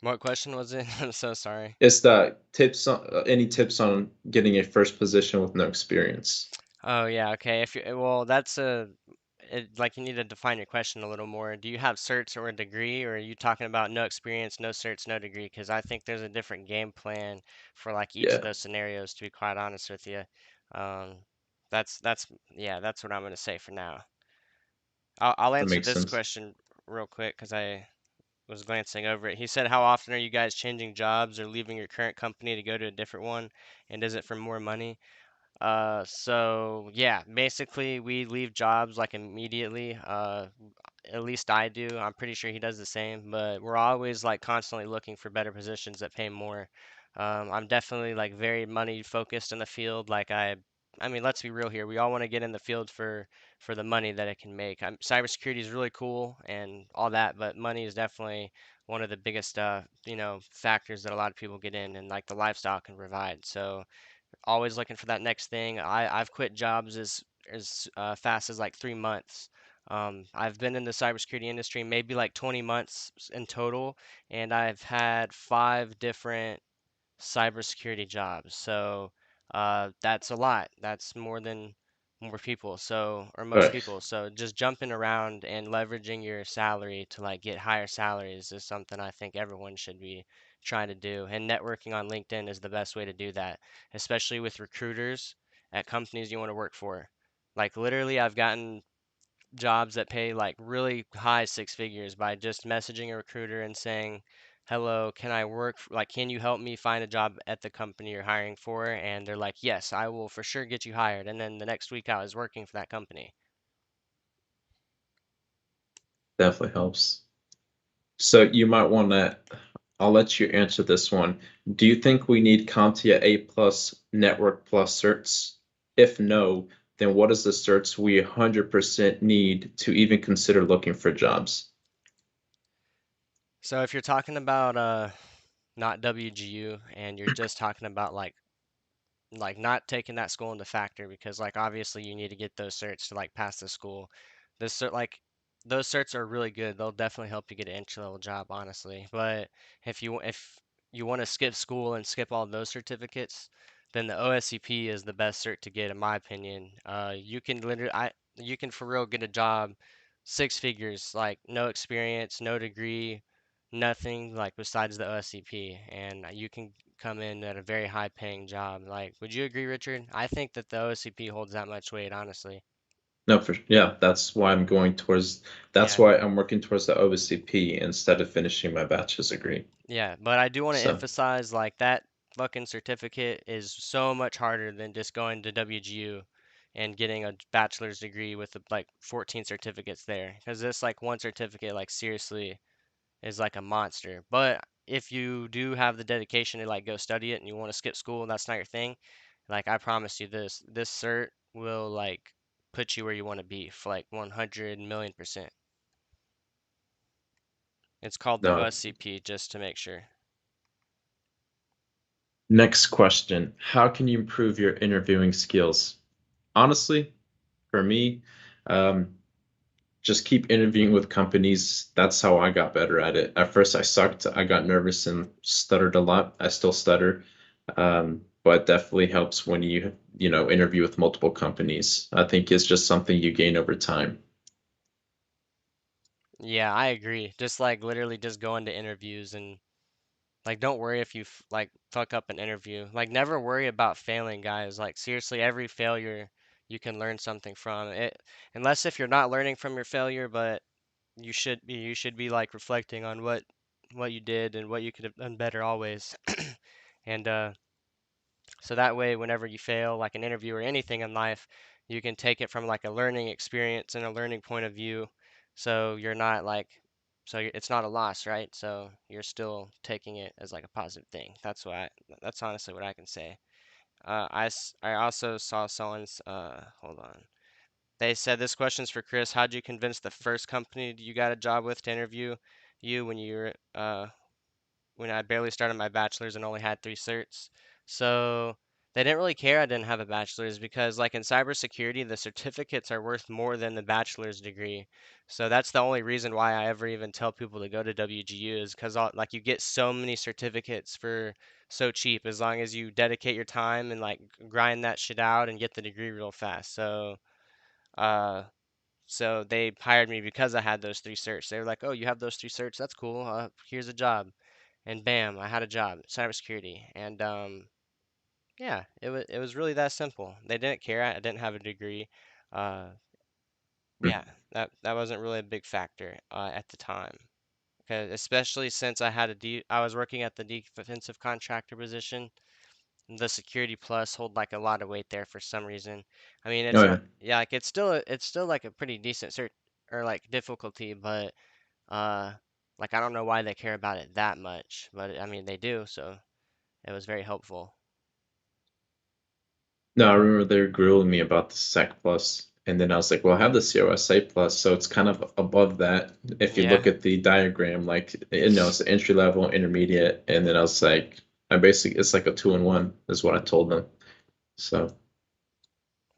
What question was it? I'm so sorry. Is that tips on, any tips on getting a first position with no experience? Oh yeah, okay. If you well, that's like you need to define your question a little more. Do you have certs or a degree, or are you talking about no experience, no certs, no degree? Because I think there's a different game plan for like each of Yeah, those scenarios, to be quite honest with you. Um, that's yeah, that's what I'm gonna say for now. I'll that answer makes this sense. question real quick because I was glancing over it. He said, "How often are you guys changing jobs or leaving your current company to go to a different one? And is it for more money?" So yeah, basically we leave jobs like immediately. At least I do. I'm pretty sure he does the same, but we're always like constantly looking for better positions that pay more. I'm definitely like very money focused in the field. I mean, let's be real here. We all want to get in the field for the money that it can make. Cybersecurity is really cool and all that, but money is definitely one of the biggest factors that a lot of people get in, and like the lifestyle can provide. So always looking for that next thing. I've quit jobs as fast as like 3 months. I've been in the cybersecurity industry maybe like 20 months in total, and I've had 5 different cybersecurity jobs. So that's a lot. That's more than more people. So, or All most right, people. So just jumping around and leveraging your salary to like get higher salaries is something I think everyone should be trying to do. And networking on LinkedIn is the best way to do that, especially with recruiters at companies you want to work for. Like literally, I've gotten jobs that pay like really high 6 figures by just messaging a recruiter and saying, "Hello, can I work? Like, can you help me find a job at the company you're hiring for?" And they're like, "Yes, I will for sure get you hired." And then the next week I was working for that company. definitely helps. So you might want to, I'll let you answer this one. Do you think we need CompTIA A plus Network plus certs? If no, then what is the certs we 100% need to even consider looking for jobs? So if you're talking about not WGU and you're just talking about like like not taking that school into factor because like obviously you need to get those certs to like pass the school. This cert like those certs are really good. They'll definitely help you get an entry level job, honestly. But if you want to skip school and skip all those certificates, then the OSCP is the best cert to get in my opinion. You can for real get a job 6 figures, like no experience, no degree, nothing like besides the OSCP, and you can come in at a very high paying job. Like, would you agree, Richard? I think that the OCP holds that much weight, honestly. No, for yeah, that's why I'm going towards. That's Yeah, why I'm working towards the OSCP instead of finishing my bachelor's degree. yeah, but I do want to So emphasize like that fucking certificate is so much harder than just going to WGU and getting a bachelor's degree with like 14 certificates there. Because this like one certificate, like seriously, is like a monster. But if you do have the dedication to like go study it and you want to skip school and that's not your thing, like I promise you this cert will like put you where you want to be for like 100 million%. It's called the no. OSCP just to make sure. Next question. How can you improve your interviewing skills? Honestly, for me, um, just keep interviewing with companies. That's how I got better at it. At first, I sucked. I got nervous and stuttered a lot. I still stutter. But it definitely helps when you interview with multiple companies. I think it's just something you gain over time. Yeah, I agree. Just like literally just go into interviews and like don't worry if you like fuck up an interview. Like never worry about failing, guys. Like seriously, every failure you can learn something from it. Unless if you're not learning from your failure, but you should be like reflecting on what you did and what you could have done better always. And so that way whenever you fail like an interview or anything in life, you can take it from like a learning experience and a learning point of view. So you're not like it's not a loss, right? So you're still taking it as like a positive thing. That's honestly what I can say. I also saw someone's hold on. They said this question's for Chris. How'd you convince the first company you got a job with to interview you when I barely started my bachelor's and only had 3 certs? So they didn't really care I didn't have a bachelor's because like in cybersecurity, the certificates are worth more than the bachelor's degree. So that's the only reason why I ever even tell people to go to WGU is because like you get so many certificates for so cheap as long as you dedicate your time and like grind that shit out and get the degree real fast. Uh, so they hired me because I had those 3 certs. They were like, "Oh, you have those 3 certs? That's cool. Here's a job." And bam, I had a job, cybersecurity. And yeah, it was really that simple. They didn't care. I didn't have a degree. Uh, yeah, that wasn't really a big factor at the time. 'Cause especially since I was working at the defensive contractor position. The security plus hold like a lot of weight there for some reason. I mean, Oh it's not, yeah. yeah, like it's still like a pretty decent cert or like difficulty, but uh, like I don't know why they care about it that much, but I mean they do, so it was very helpful. No, I remember they were grilling me about the Sec Plus, and then I was like, "Well, I have the COSA Plus, so it's kind of above that." If you Yeah, look at the diagram, like it's entry level, intermediate, and then I was like, "I basically it's like a two in one," is what I told them. So I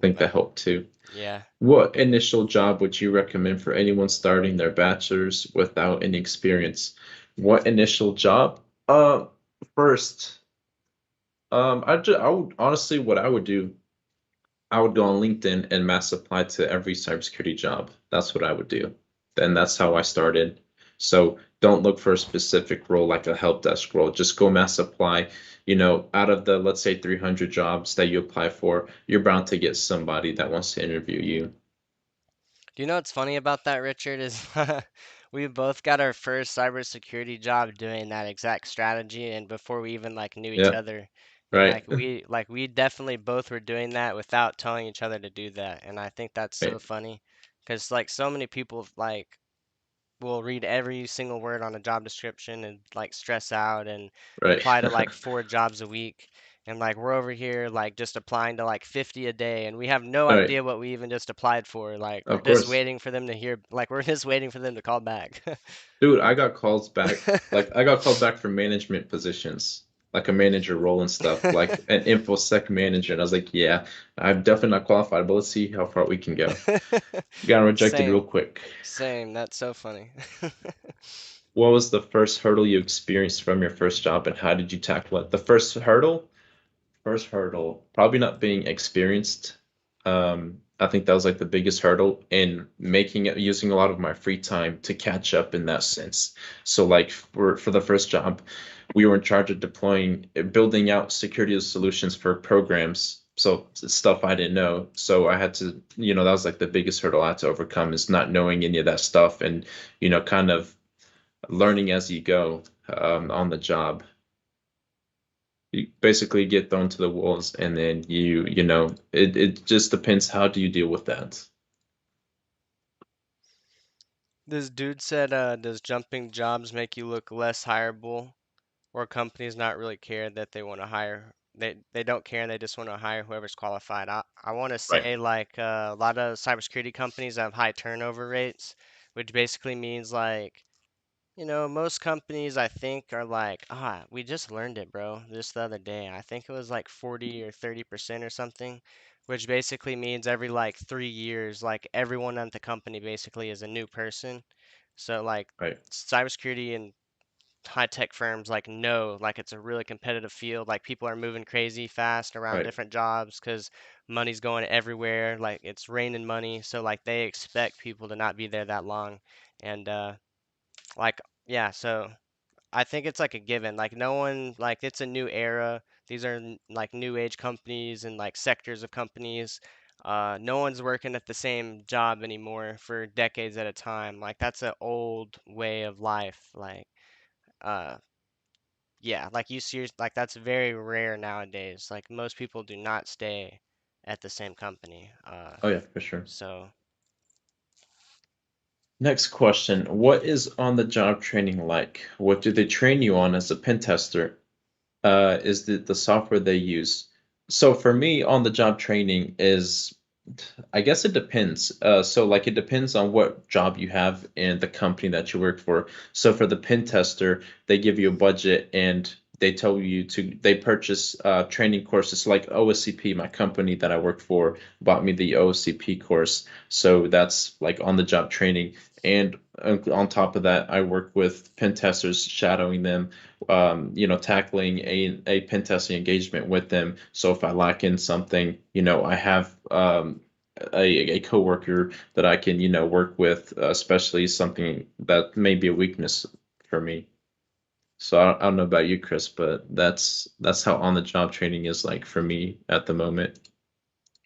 think but that helped too. yeah. What initial job would you recommend for anyone starting their bachelor's without any experience? What initial job? First, I would honestly, what I would do, I would go on LinkedIn and mass apply to every cybersecurity job. That's what I would do. Then that's how I started. So don't look for a specific role like a help desk role. Just go mass apply. Out of the, let's say 300 jobs that you apply for, you're bound to get somebody that wants to interview you. Do you know what's funny about that, Richard? Is we both got our first cybersecurity job doing that exact strategy, and before we even like knew each Yeah, other, and right, like we definitely both were doing that without telling each other to do that, and I think that's so right, funny, because like so many people like will read every single word on a job description and like stress out and right, apply to like 4 jobs a week. And like we're over here like just applying to like 50 a day and we have no right. idea what we even just applied for. Like we're Of just course. waiting for them to hear like we're just waiting for them to call back. Dude, I got calls back. Like I got called back for management positions. like a manager role and stuff, like an infosec manager. And I was like, yeah, I'm definitely not qualified, but let's see how far we can go. Got rejected real Same, quick. same. That's so funny. What was the first hurdle you experienced from your first job, and how did you tackle it? The first hurdle? First hurdle, probably not being experienced. I think that was like the biggest hurdle in making it, using a lot of my free time to catch up in that sense. So like for the first job, we were in charge of deploying, building out security solutions for programs. So stuff I didn't know. So I had to, that was like the biggest hurdle I had to overcome is not knowing any of that stuff and, kind of learning as you go, on the job. You basically get thrown to the wolves and then it just depends how do you deal with that. This dude said, does jumping jobs make you look less hireable, or companies not really care that they want to hire? They don't care and they just want to hire whoever's qualified. I want to Right, say like a lot of cybersecurity companies have high turnover rates, which basically means like most companies I think are like, we just learned it, bro, just the other day. I think it was like 40 or 30% or something, which basically means every like 3 years, like everyone at the company basically is a new person. So like right, cybersecurity and high tech firms like know like it's a really competitive field. Like people are moving crazy fast around right. different jobs because money's going everywhere. Like it's raining money. So like they expect people to not be there that long. And like yeah, so I think it's like a given. Like no one like it's a new era. These are like new age companies and like sectors of companies. No one's working at the same job anymore for decades at a time. Like that's an old way of life. Like uh yeah, like you see like that's very rare nowadays. Like most people do not stay at the same company. Oh yeah, for sure. So Next question. What is on the job training like? What do they train you on as a pen tester? Is the software they use? So for me, on the job training is, I guess it depends. So like it depends on what job you have and the company that you work for. So for the pen tester, they give you a budget and they purchase training courses. So like OSCP, my company that I work for, bought me the OSCP course. So that's like on the job training. And on top of that, I work with pen testers, shadowing them, tackling a pen testing engagement with them. So if I lack in something, I have a coworker that I can, work with, especially something that may be a weakness for me. So I don't know about you, Chris, but that's how on the job training is like for me at the moment.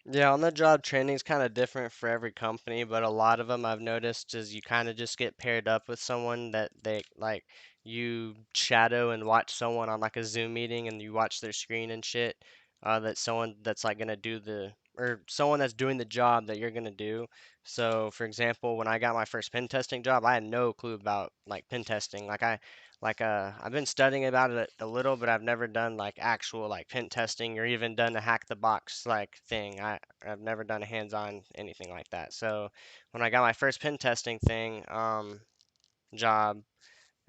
yeah, on the job training is kind of different for every company, but a lot of them I've noticed is you kind of just get paired up with someone that they like you shadow and watch someone on like a Zoom meeting and you watch their screen and shit. That someone that's like gonna do the or someone that's doing the job that you're gonna do. So, for example, when I got my first pen testing job, I had no clue about like pen testing. I've been studying about it a little, but I've never done like actual like pen testing or even done a hack the box like thing. I've never done a hands-on anything like that. So when I got my first pen testing thing job,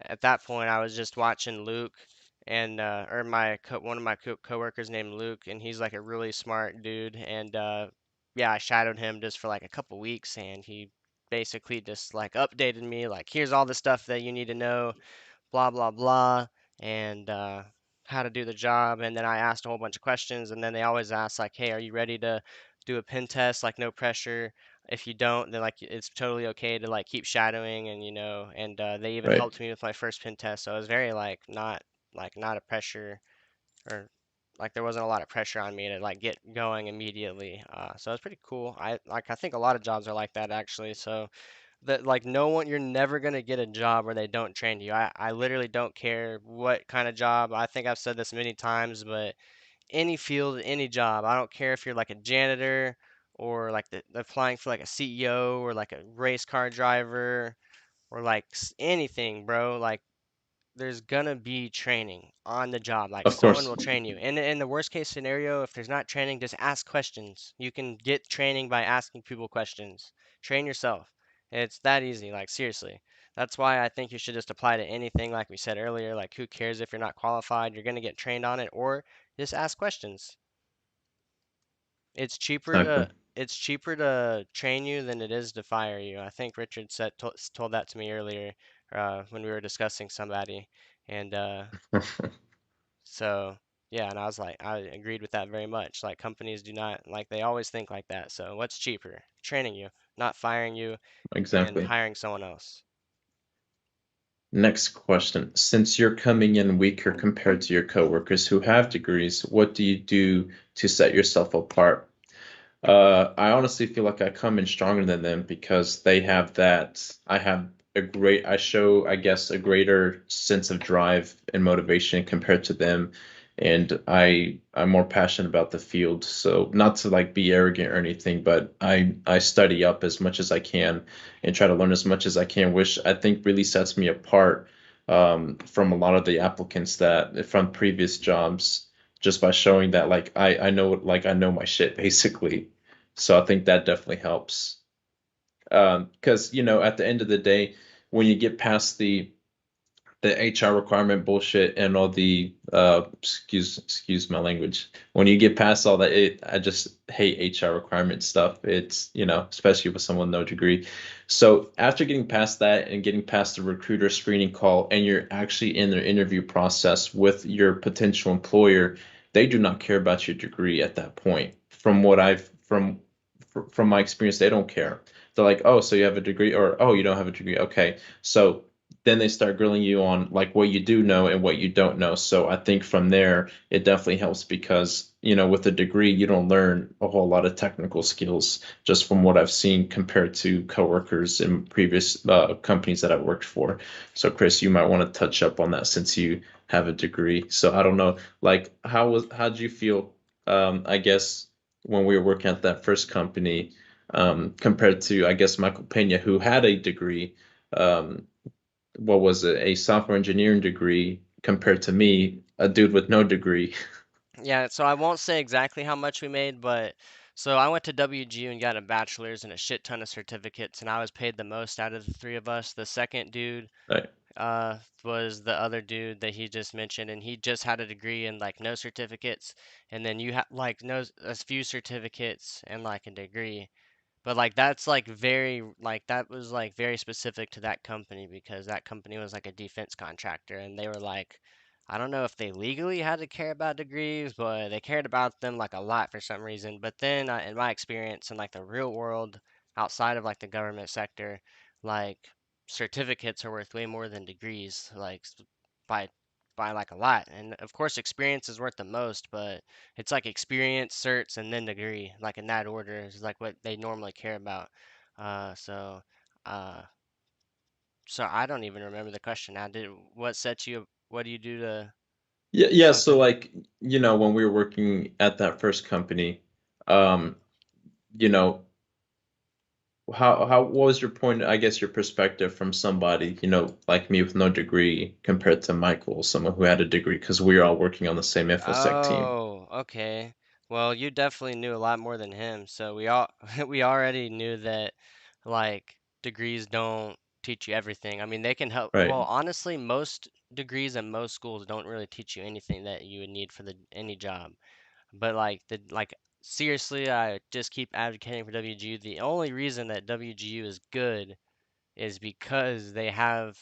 at that point I was just watching Luke and or one of my coworkers named Luke, and he's like a really smart dude. And yeah, I shadowed him just for like a couple weeks, and he basically just like updated me like here's all the stuff that you need to know, blah blah blah, and how to do the job. And then I asked a whole bunch of questions, and then they always ask like, "Hey, are you ready to do a pen test?" Like, no pressure. If you don't, then like it's totally okay to like keep shadowing, and and they even Right. helped me with my first pen test, so it was very like not a pressure or like there wasn't a lot of pressure on me to like get going immediately. So it's pretty cool. I think a lot of jobs are like that actually. So that like no one you're never gonna get a job where they don't train you. I literally don't care what kind of job. I think I've said this many times, but any field, any job, I don't care if you're like a janitor or like applying for like a CEO or like a race car driver or like anything, bro. Like there's gonna be training on the job. Like Of someone course. will train you. And in the worst case scenario, if there's not training, just ask questions. You can get training by asking people questions. Train yourself. It's that easy. Like seriously. That's why I think you should just apply to anything, like we said earlier. Like, who cares if you're not qualified? You're going to get trained on it, or just ask questions. It's cheaper Exactly. to it's cheaper to train you than it is to fire you. I think Richard told that to me earlier when we were discussing somebody, and so yeah, and I was like, I agreed with that very much. Like companies do not like they always think like that. So what's cheaper? Training you, not firing you and Exactly. hiring someone else. Next question. Since you're coming in weaker compared to your coworkers who have degrees, what do you do to set yourself apart? I honestly feel like I come in stronger than them because they have that. I show, I guess, a greater sense of drive and motivation compared to them. And I'm more passionate about the field. So not to like be arrogant or anything, but I study up as much as I can and try to learn as much as I can, which I think really sets me apart from a lot of the applicants that from previous jobs just by showing that I know my shit basically. So I think that definitely helps. Because at the end of the day, when you get past the HR requirement bullshit and all the excuse my language. When you get past all that, I just hate HR requirement stuff. It's especially with someone with no degree. So after getting past that and getting past the recruiter screening call, and you're actually in their interview process with your potential employer, they do not care about your degree at that point. From my experience, they don't care. They're like, oh, so you have a degree, or oh, you don't have a degree. Okay, so then they start grilling you on like what you do know and what you don't know. So I think from there it definitely helps because with a degree you don't learn a whole lot of technical skills just from what I've seen compared to coworkers in previous companies that I've worked for. So Chris, you might want to touch up on that since you have a degree. So I don't know, like how did you feel? I guess when we were working at that first company compared to I guess Michael Pena who had a degree. Um, what was it, a software engineering degree compared to me, a dude with no degree. Yeah, so I won't say exactly how much we made, but so I went to WGU and got a bachelor's and a shit ton of certificates, and I was paid the most out of the three of us. The second dude Right. was the other dude that he just mentioned, and he just had a degree and like no certificates, and then you have like no a few certificates and like a degree. But like that's like very like that was like very specific to that company because that company was like a defense contractor and they were like I don't know if they legally had to care about degrees, but they cared about them like a lot for some reason. But then in my experience in like the real world outside of like the government sector, like certificates are worth way more than degrees like by by like a lot. And of course experience is worth the most, but it's like experience, certs, and then degree, like in that order is like what they normally care about. Uh, so, uh, so I don't even remember the question now. What sets you? What do you do to Yeah, yeah. So something? like, when we were working at that first company, um, you know, how what was your point, I guess your perspective from somebody, like me with no degree compared to Michael, someone who had a degree, because we were all working on the same InfoSec team. Oh, okay. Well, you definitely knew a lot more than him, so we all we already knew that like degrees don't teach you everything. I mean, they can help. Right. Well, honestly, most degrees and most schools don't really teach you anything that you would need for the any job. But like seriously, I just keep advocating for WGU. The only reason that WGU is good is because they have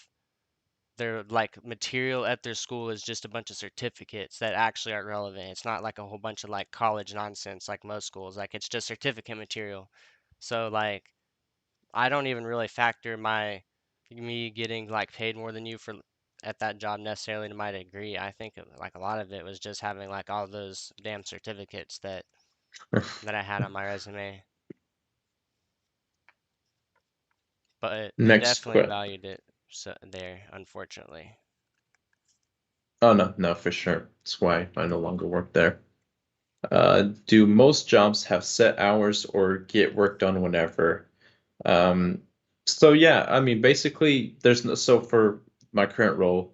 their like material at their school is just a bunch of certificates that actually are relevant. It's not like a whole bunch of like college nonsense like most schools. Like it's just certificate material. So like I don't even really factor me getting like paid more than you for at that job necessarily to my degree. I think like a lot of it was just having like all those damn certificates that I had on my resume. But they Next definitely question. valued it there, unfortunately. Oh no, no, for sure. That's why I no longer work there. Do most jobs have set hours or get work done whenever? Um, so yeah, I mean, basically, there's no, so for my current role,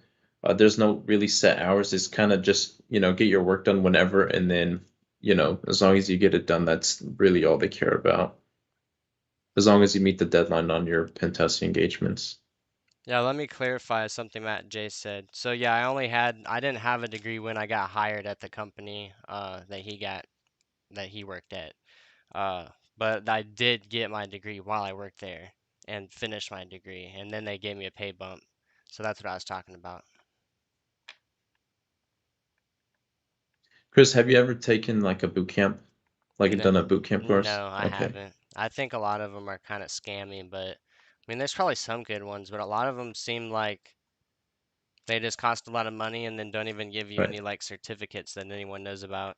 there's no really set hours. It's kind of just, get your work done whenever, and then, as long as you get it done, that's really all they care about. As long as you meet the deadline on your pen testing engagements. Yeah, let me clarify something Matt J said. So yeah, I didn't have a degree when I got hired at the company that he worked at. Uh, but I did get my degree while I worked there and finished my degree, and then they gave me a pay bump. So that's what I was talking about. Chris, have you ever taken like a boot camp? Like No, done a boot camp course? no, I Okay. haven't. I think a lot of them are kind of scammy, but I mean, there's probably some good ones, but a lot of them seem like they just cost a lot of money and then don't even give you Right. any like certificates that anyone knows about.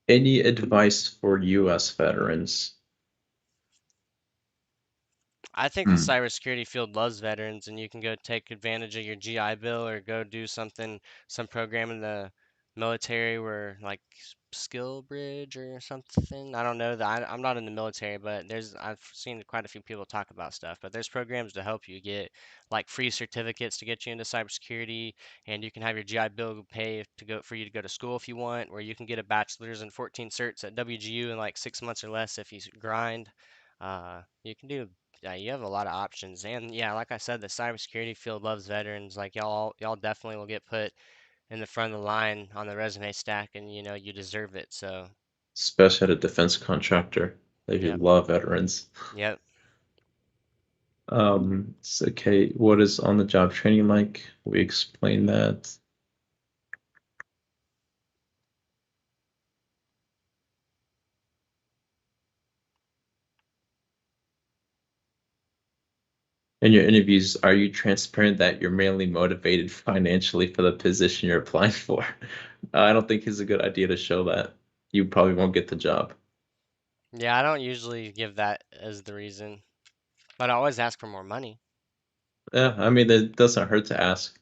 Any advice for US veterans? I think the Hmm. cybersecurity field loves veterans, and you can go take advantage of your GI Bill or go do something, some program in the military where like Skill Bridge or something. I don't know that I'm not in the military, but I've seen quite a few people talk about stuff. But there's programs to help you get like free certificates to get you into cybersecurity, and you can have your GI Bill pay to go for you to go to school if you want, where you can get a bachelor's and 14 certs at WGU in like 6 months or less if you grind. You can do Yeah, you have a lot of options. And yeah, like I said, the cybersecurity field loves veterans. Like y'all definitely will get put in the front of the line on the resume stack and you deserve it. So, Especially at a defense contractor. They yep. love veterans. Yep. It's okay. What is on the job training like? We explained that. In your interviews, are you transparent that you're mainly motivated financially for the position you're applying for? I don't think it's a good idea to show that. You probably won't get the job. Yeah, I don't usually give that as the reason, but I always ask for more money. Yeah, I mean, it doesn't hurt to ask.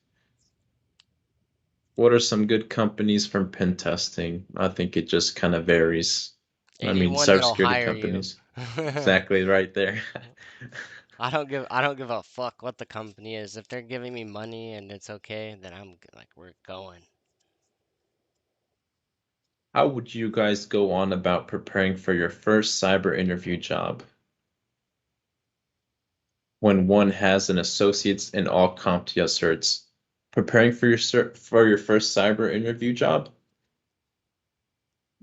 What are some good companies from pen testing? I think it just kind of varies. I mean, Anyone that'll cybersecurity hire you. companies. Exactly right there. I don't give a fuck what the company is. If they're giving me money and it's okay, then like we're going. How would you guys go on about preparing for your first cyber interview job when one has an associate's in all CompTIA certs? Preparing for your first cyber interview job?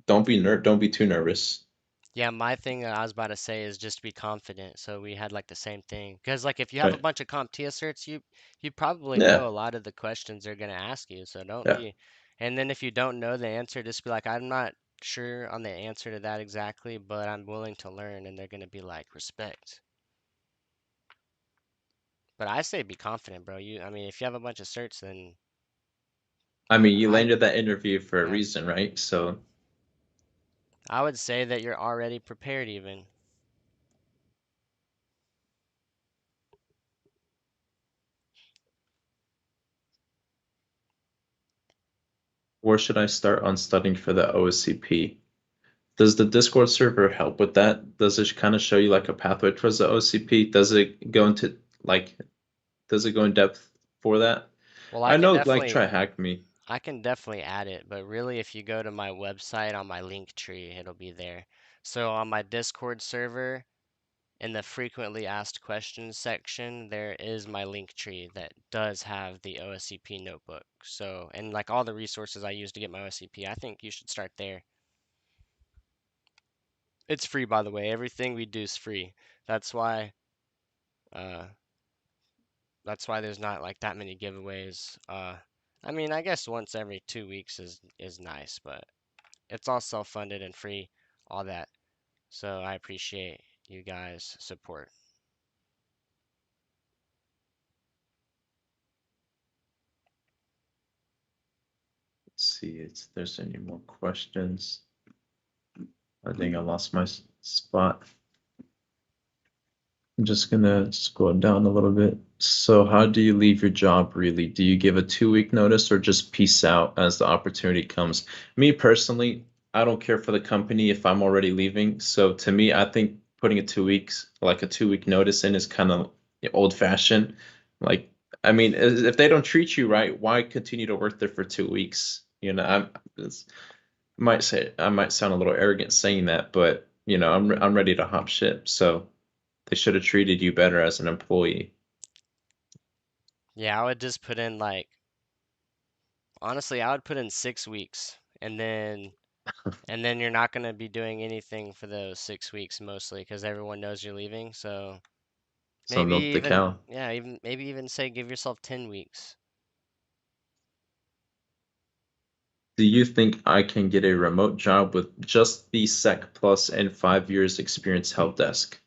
Don't be too nervous. Yeah, my thing that I was about to say is just be confident. So we had like the same thing. Because like if you have a Right. bunch of CompTIA certs, you probably know Yeah. a lot of the questions they're gonna ask you. So don't Yeah. be, and then if you don't know the answer, just be like, I'm not sure on the answer to that exactly, but I'm willing to learn, and they're gonna be like, respect. But I say be confident, bro. I mean, if you have a bunch of certs, then I I, mean, you I, landed that interview for a yeah, reason, right? So I would say that you're already prepared even. where should I start on studying for the OSCP? Does the Discord server help with that? Does it kind of show you like a pathway towards the OCP? Like, does it go in depth for that? Well, I know, like, try hack me. I can definitely add it, but really, if you go to my website on my link tree, it'll be there. So on my Discord server, in the frequently asked questions section, there is my link tree that does have the OSCP notebook. So, and like all the resources I use to get my OSCP, I think you should start there. It's free, by the way. Everything we do is free. That's why, uh, that's why there's not like that many giveaways. I mean, I guess once every 2 weeks is nice, but it's all self-funded and free, all that. So I appreciate you guys' support. Let's see if there's any more questions. I think I lost my spot. I'm just gonna scroll down a little bit. So, how do you leave your job really? Do you give a 2 week notice or just peace out as the opportunity comes? Me personally, I don't care for the company if I'm already leaving. So, to me, I think putting a 2 week notice in is kind of old fashioned. Like, I mean, if they don't treat you right, why continue to work there for 2 weeks? I might sound a little arrogant saying that, but I'm ready to hop ship. So, They should have treated you better as an employee. Yeah, I would just put in like honestly, I would put in 6 weeks and then you're not gonna be doing anything for those 6 weeks mostly because everyone knows you're leaving. So So maybe milk the even cow. yeah, even maybe even say give yourself 10 weeks. Do you think I can get a remote job with just the Sec Plus and 5 years experience help desk?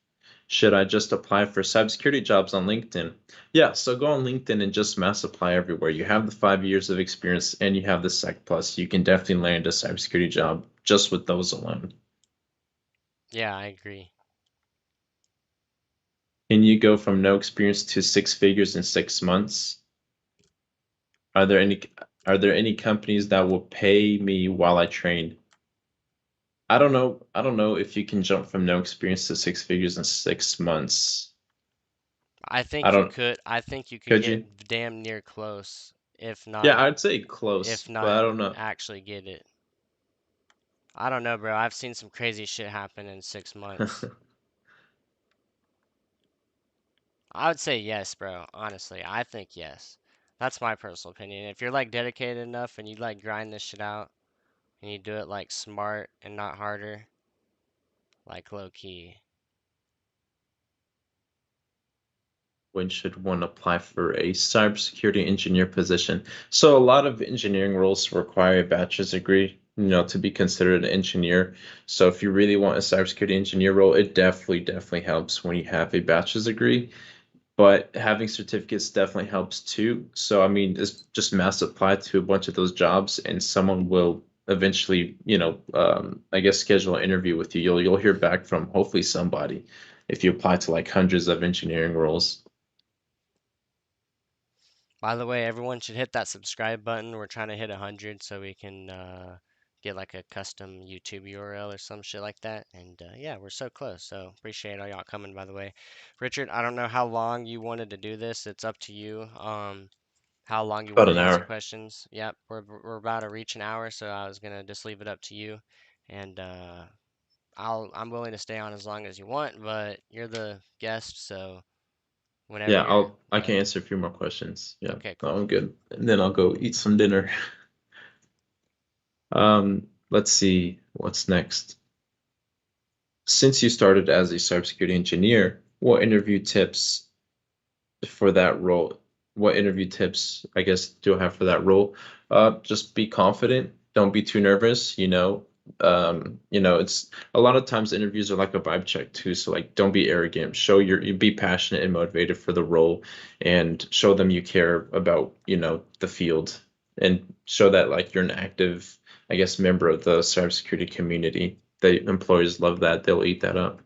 Should I just apply for cybersecurity jobs on LinkedIn? Yeah, so go on LinkedIn and just mass apply everywhere. You have the 5 years of experience and you have the Sec Plus. You can definitely land a cybersecurity job just with those alone. Yeah, I agree. Can you go from no experience to six figures in 6 months? Are there any are there any companies that will pay me while I train? I don't know. I don't know if you can jump from no experience to six figures in 6 months. I I think you don't, could. I think you could could you? get damn near close, if Yeah, not, I'd say close, if but not I don't know. actually get it. I don't know, bro. I've seen some crazy shit happen in 6 months. I would say yes, bro. Honestly, I think yes. That's my personal opinion. If you're like dedicated enough and you like grind this shit out and you do it like smart and not harder, like low key. When should one apply for a cybersecurity engineer position? So a lot of engineering roles require a bachelor's degree, to be considered an engineer. So if you really want a cybersecurity engineer role, it definitely helps when you have a bachelor's degree. But having certificates definitely helps too. So I mean, it's just mass apply to a bunch of those jobs, and someone will eventually, I guess schedule an interview with you. You'll hear back from hopefully somebody if you apply to like hundreds of engineering roles. By the way, everyone should hit that subscribe button. We're trying to hit 100 so we can get like a custom YouTube URL or some shit like that. And yeah, we're so close. So appreciate all y'all coming, by the way. Richard, I don't know how long you wanted to do this. It's up to you. How long you About want an to answer hour. questions. Yep, we're about to reach an hour, so I was gonna just leave it up to you. And I'm willing to stay on as long as you want, but you're the guest, so whenever Yeah, you're I can ready. answer a few more questions. Yeah, Okay, no, cool. I'm good. And then I'll go eat some dinner. Let's see what's next. Since you started as a cybersecurity engineer, what interview tips for that role? What interview tips, I guess, do I have for that role? Just be confident. Don't be too nervous. It's a lot of times interviews are like a vibe check too. So like, don't be arrogant. You be passionate and motivated for the role, and show them you care about, the field, and show that like you're an active, I guess, member of the cybersecurity community. The employers love that. They'll eat that up.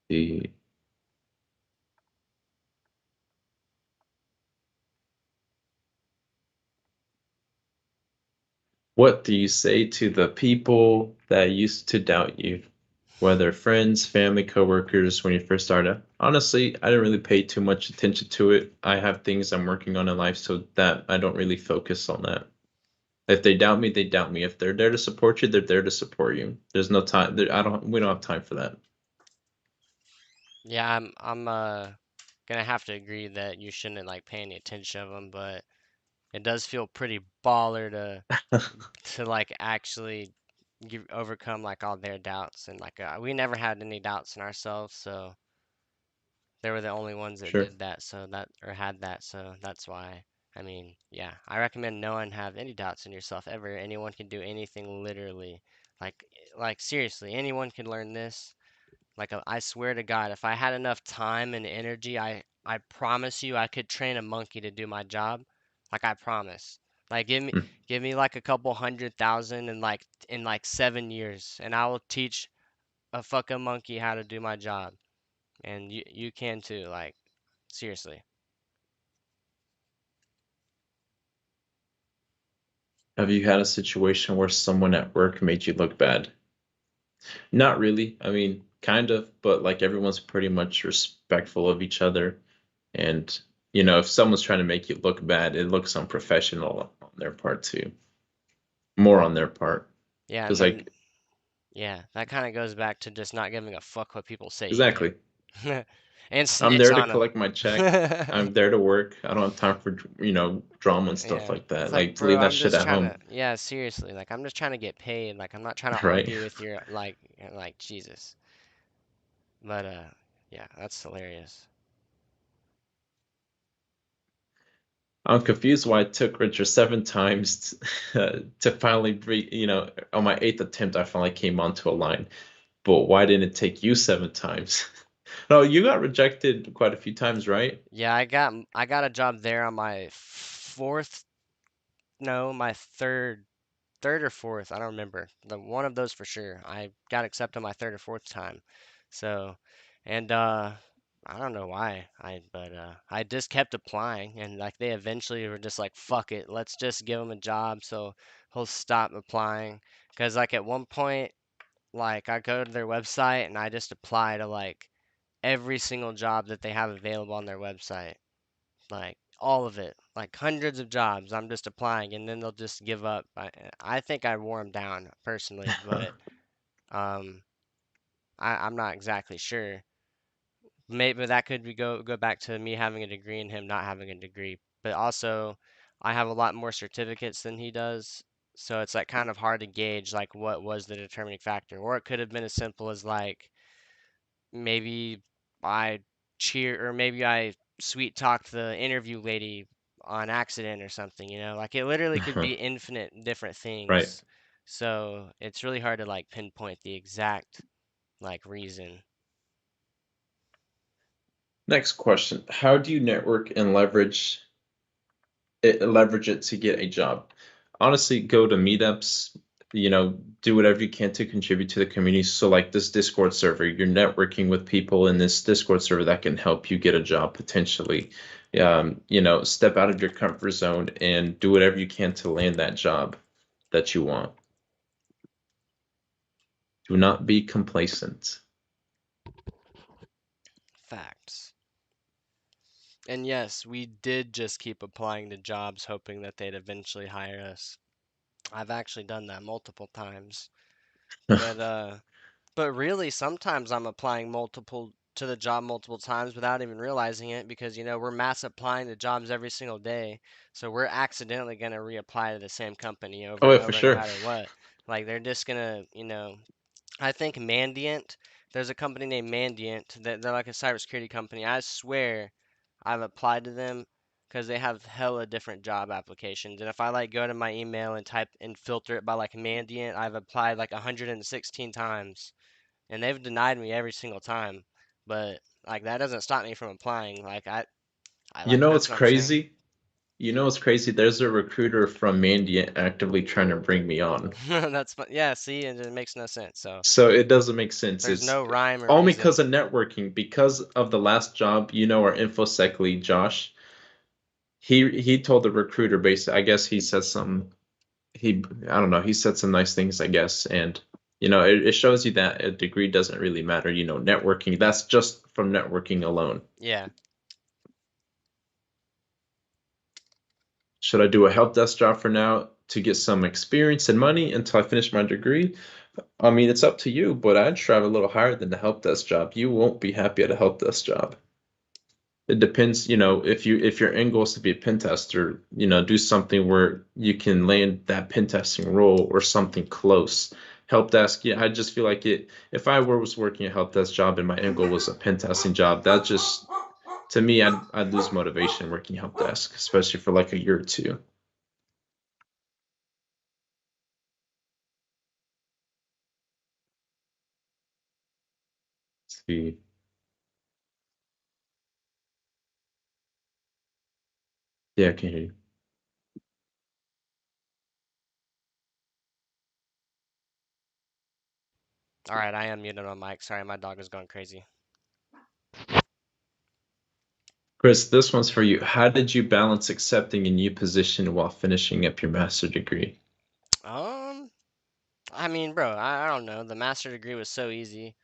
The What do you say to the people that used to doubt you, whether friends, family, coworkers, when you first started? Honestly, I didn't really pay too much attention to it. I have things I'm working on in life, so that I don't really focus on that. If they doubt me, they doubt me. If they're there to support you, they're there to support you. There's no time. We don't have time for that. Yeah, I'm gonna have to agree that you shouldn't like pay any attention of them, but it does feel pretty baller to like actually overcome like all their doubts and like we never had any doubts in ourselves, so they were the only ones that Sure. did that, so that or had that, so that's why. I mean, yeah, I recommend no one have any doubts in yourself ever. Anyone can do anything literally. Like like seriously, anyone can learn this. Like I swear to God, if I had enough time and energy, I promise you I could train a monkey to do my job. Like I promise. Like Hmm. give me like a couple 100,000 in like 7 years, and I will teach a fucking monkey how to do my job. And you can too. Like seriously. Have you had a situation where someone at work made you look bad? Not really. I mean, kind of, but like everyone's pretty much respectful of each other. And If someone's trying to make you look bad, it looks unprofessional on their part too. More on their part. Yeah, and Because then like yeah, that kind of goes back to just not giving a fuck what people say either. exactly. And I'm snitch there to on them. collect my check. I'm there to work. I don't have time for, drama and stuff Yeah. like It's that. like, Like bro, leave that I'm shit just at trying home. to, yeah, seriously. Like, I'm just trying to get paid. Like, I'm not trying to Right. argue with your, like, Jesus. But, yeah, that's hilarious. I'm confused why it took Richard 7 times to finally on my eighth attempt I finally came onto a line. But why didn't it take you 7 times? No, you got rejected quite a few times, right? Yeah, I got a job there on my fourth, no, my third or fourth, I don't remember. The one of those for sure. I got accepted my third or fourth time. So, and I don't know why. I just kept applying and like they eventually were just like, fuck it, let's just give him a job so he'll stop applying. Because like at one point, like I go to their website and I just apply to like every single job that they have available on their website, like all of it, like hundreds of jobs. I'm just applying, and then they'll just give up. I think I wore them down personally, but um, I'm not exactly sure. Maybe that could be go back to me having a degree and him not having a degree. But also, I have a lot more certificates than he does, so it's like kind of hard to gauge like what was the determining factor. Or it could have been as simple as like maybe I cheer or maybe I sweet talked the interview lady on accident or something, you know? Like it literally could be infinite different Right. things. So it's really hard to like pinpoint the exact like reason. Next question. How do you network and leverage it to get a job? Honestly, go to meetups, do whatever you can to contribute to the community. So like this Discord server, you're networking with people in this Discord server that can help you get a job potentially. Step out of your comfort zone and do whatever you can to land that job that you want. Do not be complacent. Facts. And yes, we did just keep applying to jobs hoping that they'd eventually hire us. I've actually done that multiple times. But But really, sometimes I'm applying multiple to the job multiple times without even realizing it because, we're mass applying to jobs every single day. So we're accidentally going to reapply to the same company over Oh, and yeah, for over no sure. matter what. Like they're just going to, I think Mandiant, there's a company named Mandiant that they're like a cybersecurity company. I swear I've applied to them because they have hella different job applications. And if I like go to my email and type and filter it by like Mandiant, I've applied like 116 times and they've denied me every single time. But like that doesn't stop me from applying. I You like know what's that's what I'm saying. crazy? You know what's crazy? There's a recruiter from Mandiant actively trying to bring me on. Yeah. See, and it makes no sense. So So it doesn't make sense. there's It's no rhyme or all reason. because of networking, because of the last job, our InfoSec lead, Josh. He told the recruiter basically, I guess he said some I don't know, he said some nice things, I guess. And it shows you that a degree doesn't really matter, networking. That's just from networking alone. Yeah. Should I do a help desk job for now to get some experience and money until I finish my degree? I mean, it's up to you, but I'd strive a little higher than the help desk job. You won't be happy at a help desk job. It depends, if your end goal is to be a pen tester, do something where you can land that pen testing role or something close. Help desk, yeah, I just feel like if I was working a help desk job and my end goal was a pen testing job, that just to me, I'd lose motivation working help desk, especially for like a year or two. See. Yeah, I can hear you. All right, I am muted on mic. Sorry, my dog is going crazy. Chris, this one's for you. How did you balance accepting a new position while finishing up your master degree? Um, I mean, bro, I don't know. The master degree was so easy.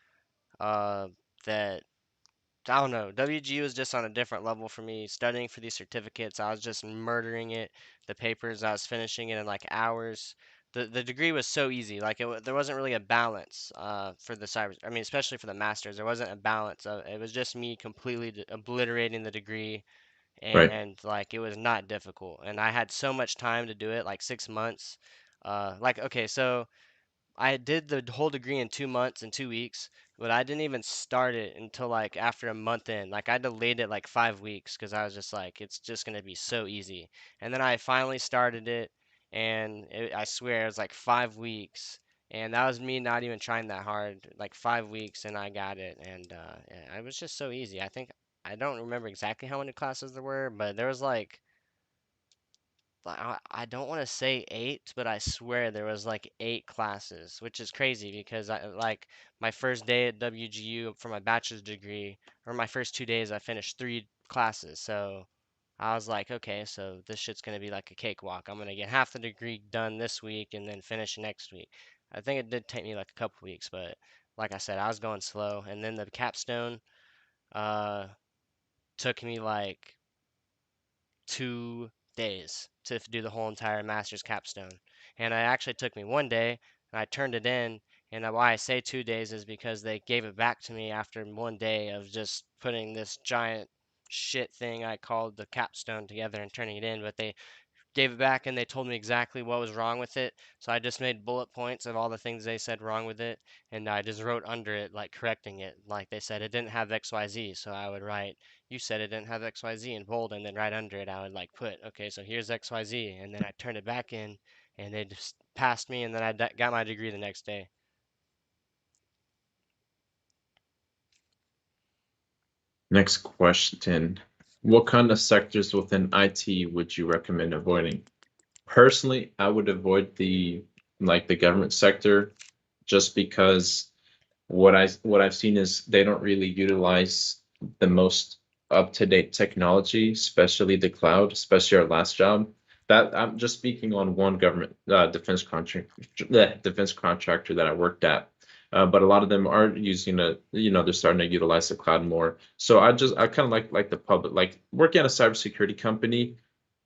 Uh, that I don't know. WGU was just on a different level for me. Studying for these certificates, I was just murdering it. The papers, I was finishing it in like hours. The degree was so easy. Like there wasn't really a balance for the cyber. I mean, especially for the masters, there wasn't a balance. It was just me completely obliterating the degree, Right. and like it was not difficult. And I had so much time to do it, like 6 months. Like okay, so I did the whole degree in 2 months and 2 weeks, but I didn't even start it until like after a month in. Like I delayed it like 5 weeks because I was just like, it's just gonna be so easy. And then I finally started it, and I swear it was like 5 weeks, and that was me not even trying that hard. Like 5 weeks, and I got it, and yeah, it was just so easy. I think I don't remember exactly how many classes there were, but there was like I don't want to say eight, but I swear there was like eight classes, which is crazy because I like my first day at WGU for my bachelor's degree, or my first 2 days, I finished three classes. So I was like, okay, so this shit's gonna be like a cakewalk. I'm gonna get half the degree done this week and then finish next week. I think it did take me like a couple weeks, but like I said, I was going slow. And then the capstone uh took me like 2 days to do the whole entire master's capstone. And it actually took me one day, and I turned it in. And why I say 2 days is because they gave it back to me after one day of just putting this giant shit thing I called the capstone together and turning it in. But they gave it back and they told me exactly what was wrong with it. So I just made bullet points of all the things they said wrong with it, and I just wrote under it, like correcting it. Like they said it didn't have XYZ, so I would write, you said it didn't have XYZ in bold, and then right under it, I would like put, okay, so here's XYZ, and then I turned it back in, and they just passed me, and then I got my degree the next day. Next question. What kind of sectors within IT would you recommend avoiding? Personally, I would avoid the government sector just because what I've seen is they don't really utilize the most up-to-date technology, especially the cloud, especially our last job. That I'm just speaking on one government defense contractor that I worked at. But a lot of them are using they're starting to utilize the cloud more. So I kind of like the public, like working at a cybersecurity company,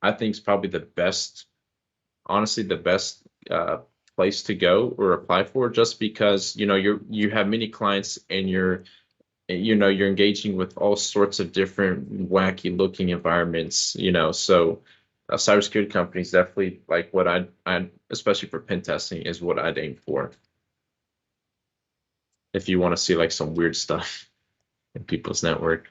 I think is probably the best, honestly, the best place to go or apply for, just because you have many clients and you're engaging with all sorts of different wacky looking environments, so a cybersecurity company is definitely like what I especially for pen testing is what I'd aim for if you want to see like some weird stuff in people's network.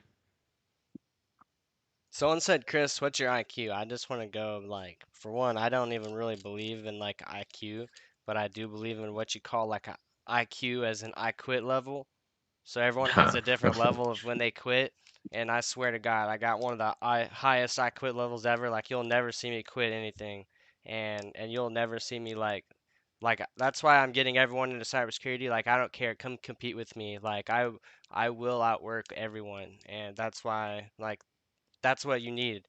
Someone said, Chris, what's your IQ? I just want to go like, for one, I don't even really believe in like IQ, but I do believe in what you call like a IQ as an I quit level. So everyone has Huh. a different level of when they quit. And I swear to God, I got one of the highest I quit levels ever. Like you'll never see me quit anything, and you'll never see me like that's why I'm getting everyone into cybersecurity. Like I don't care, come compete with me. Like I will outwork everyone, and that's why like that's what you need.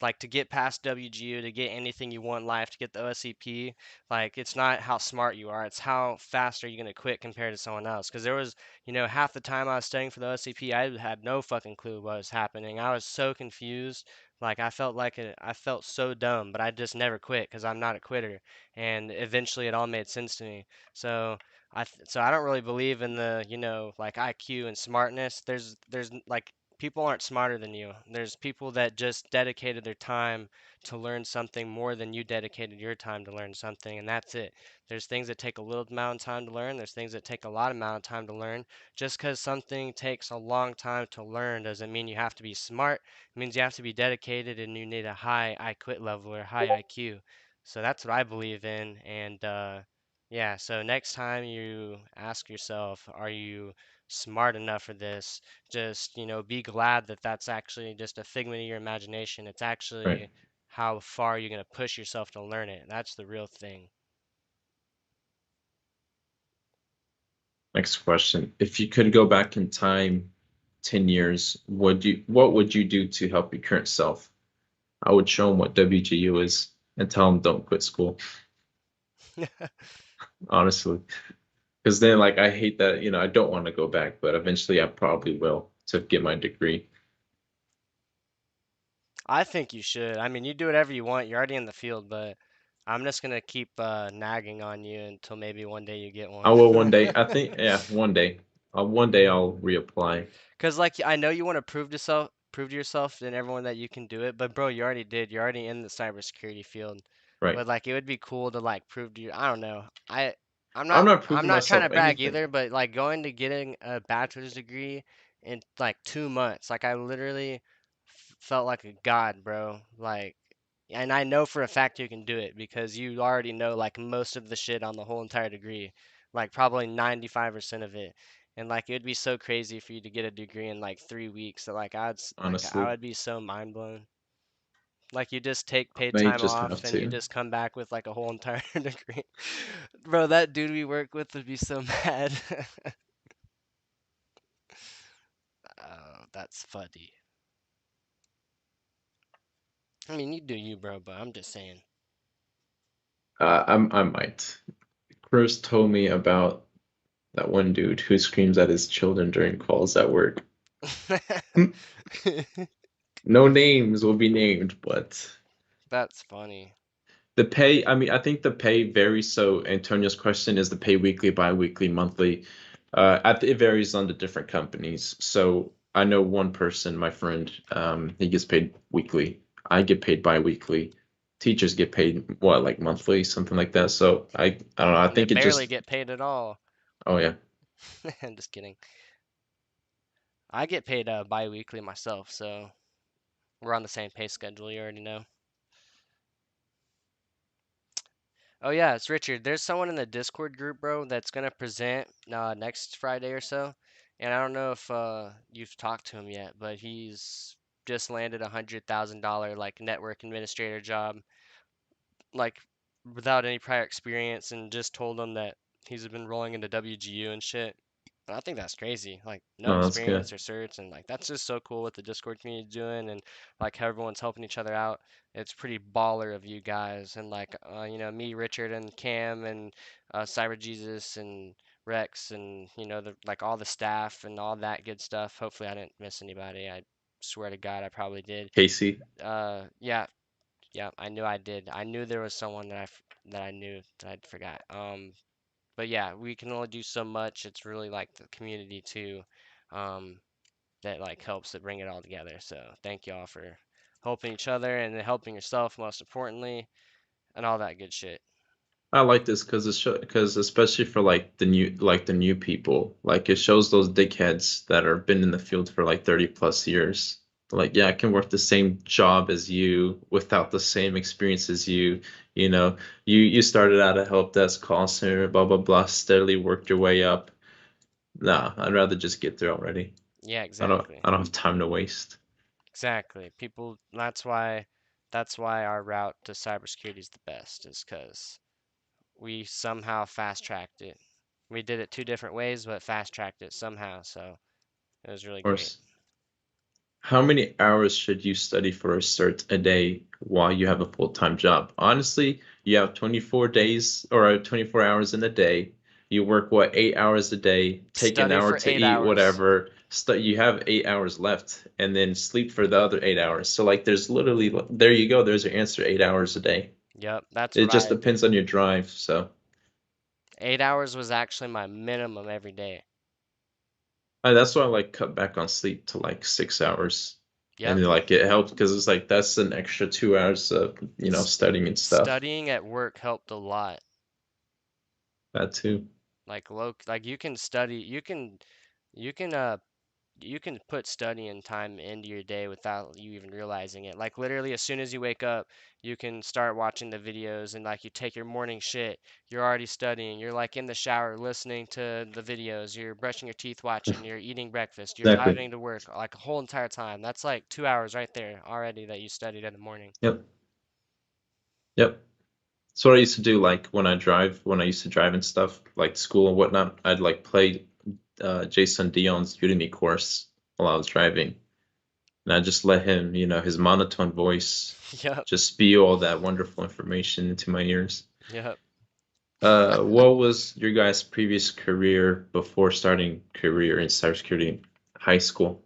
Like to get past WGU, to get anything you want in life, to get the OSCP, like it's not how smart you are, it's how fast are you going to quit compared to someone else. Because there was, half the time I was studying for the OSCP, I had no fucking clue what was happening. I was so confused. Like I felt so dumb, but I just never quit because I'm not a quitter. And eventually it all made sense to me. So so I don't really believe in the, like IQ and smartness. There's like people aren't smarter than you. There's people that just dedicated their time to learn something more than you dedicated your time to learn something, and that's it. There's things that take a little amount of time to learn, there's things that take a lot amount of time to learn. Just because something takes a long time to learn doesn't mean you have to be smart. It means you have to be dedicated and you need a high I quit level or high IQ. So that's what I believe in, and yeah, so next time you ask yourself, are you smart enough for this? Just, be glad that that's actually just a figment of your imagination. It's Right. actually how far you're going to push yourself to learn it. That's the real thing. Next question. If you could go back in time 10 years, what would you do to help your current self? I would show them what WGU is and tell them don't quit school, honestly. Because then, like, I hate that, I don't want to go back, but eventually I probably will. to get my degree. I think you should. I mean, you do whatever you want. You're already in the field, but I'm just gonna keep nagging on you until maybe one day you get I one. will one day. I think, yeah, one day. One day I'll reapply. Cause like I know you want to prove to yourself and everyone that you can do it, but bro, you already did. You're already in the cybersecurity field. Right. But like it would be cool to like prove to you. I don't know. I'm I'm not not I'm proving not trying myself to brag anything. either, but like going to getting a bachelor's degree in like 2 months, like I literally felt like a god, bro. Like, and I know for a fact you can do it because you already know like most of the shit on the whole entire degree, like probably 95% of it. And like it would be so crazy for you to get a degree in like 3 weeks that like I Honestly, would be so mind blown. Like you just take paid may time just off have and you to. just come back with like a whole entire degree. Bro, that dude we work with would be so mad. Oh, that's funny. I mean, you do you, bro, but I'm just saying. I might. Chris told me about that one dude who screams at his children during calls at work. No names will be named, but That's funny. the pay, I mean, I think the pay varies. So Antonio's question is the pay weekly, bi-weekly, monthly. It varies on the different companies. So I know one person, my friend, he gets paid weekly. I get paid bi-weekly. Teachers get paid what, like monthly, something like that. So I don't know. I And they think it barely just, get paid at all. oh yeah, I'm just kidding. I get paid bi-weekly myself, so we're on the same pay schedule, you already know. Oh yeah, it's Richard. There's someone in the Discord group, bro, that's gonna present next Friday or so. And I don't know if you've talked to him yet, but he's just landed $100,000 like network administrator job, like without any prior experience, and just told him that he's been rolling into WGU and shit. And I think that's crazy. Like no no, that's good. experience or certs, and like that's just so cool what the Discord community is doing, and like how everyone's helping each other out. It's pretty baller of you guys, and like me, Richard, and Cam, and Cyber Jesus, and Rex, and like all the staff and all that good stuff. Hopefully, I didn't miss anybody. I swear to God, I probably did. Casey, Yeah, yeah, I knew I did. I knew there was someone that I knew that I'd forgot. But yeah, we can only do so much. It's really like the community too, um, that like helps to bring it all together. So thank y'all for helping each other and helping yourself most importantly, and all that good shit. I like this because because especially for like the new people, like it shows those dickheads that are been in the field for like 30 plus years. Like, yeah, I can work the same job as you without the same experience as you. You know, you started out at help desk, call center, blah blah blah, steadily worked your way up. Nah, I'd rather just get there already. Yeah, I don't exactly. I don't have time to waste. Exactly. People, that's why our route to cybersecurity is the best, is because we somehow fast tracked it. We did it two different ways, but fast tracked it somehow, so it was really Of great. course. How many hours should you study for a cert a day while you have a full-time job? Honestly, you have 24 days or 24 hours in a day. You work what, 8 hours a day, take an Study hour for to eight eat, hours. whatever. You have 8 hours left, and then sleep for the other 8 hours. So like, there's literally there you go. There's your answer. 8 hours a day. Yep, that's It what just I depends did. on your drive. So 8 hours was actually my minimum every day. that's why I like cut back on sleep to like 6 hours. And Yep. then, like it helps because it's like that's an extra 2 hours of S- studying and stuff. Studying at work helped a lot. That too. Like you can study, you can uh you can put studying time into your day without you even realizing it. Like literally as soon as you wake up, you can start watching the videos and like you take your morning shit, you're already studying. You're like in the shower listening to the videos, you're brushing your teeth watching, you're eating breakfast, you're Exactly. driving to work like a whole entire time. That's like 2 hours right there already that you studied in the morning. Yep. Yep. So what I used to do, like when I used to drive and stuff, like school and whatnot, I'd like play Jason Dion's Udemy course while I was driving. And I just let him, his monotone voice Yep. just spew all that wonderful information into my ears. Yep. What was your guys' previous career before starting career in cybersecurity in high school?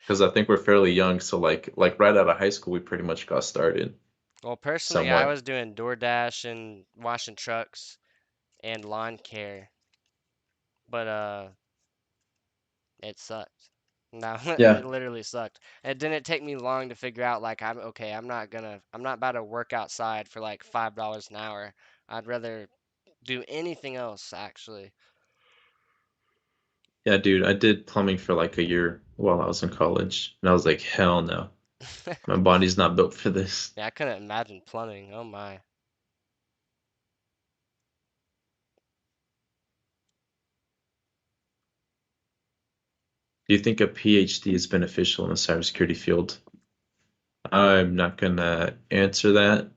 because I think we're fairly young. So like right out of high school, we pretty much got started Well, personally, I somewhat. was doing DoorDash and washing trucks and lawn care, but it sucked. No, it Yeah, literally sucked. It didn't take me long to figure out like I'm okay, I'm not about to work outside for like $5 an hour. I'd rather do anything else actually. yeah, dude. I did plumbing for like a year while I was in college, and I was like, hell no, my body's not built for this. Yeah, I couldn't imagine plumbing. Oh my. Do you think a PhD is beneficial in the cybersecurity field? I'm not gonna answer that.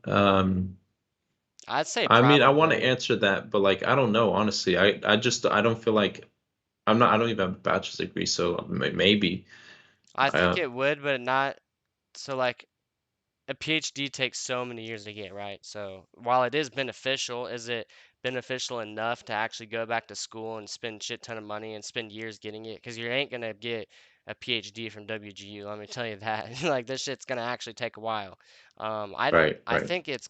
I'd say I mean, I want to probably. answer that, but like, I don't know, honestly. I don't feel like I don't even have a bachelor's degree, so maybe. I think Uh, it would, but not so like a PhD takes so many years to get, right? So while it is beneficial, is it beneficial enough to actually go back to school and spend shit ton of money and spend years getting it? Because you ain't gonna get a PhD from WGU, let me tell you that. Like this shit's gonna actually take a while. right, I right. think it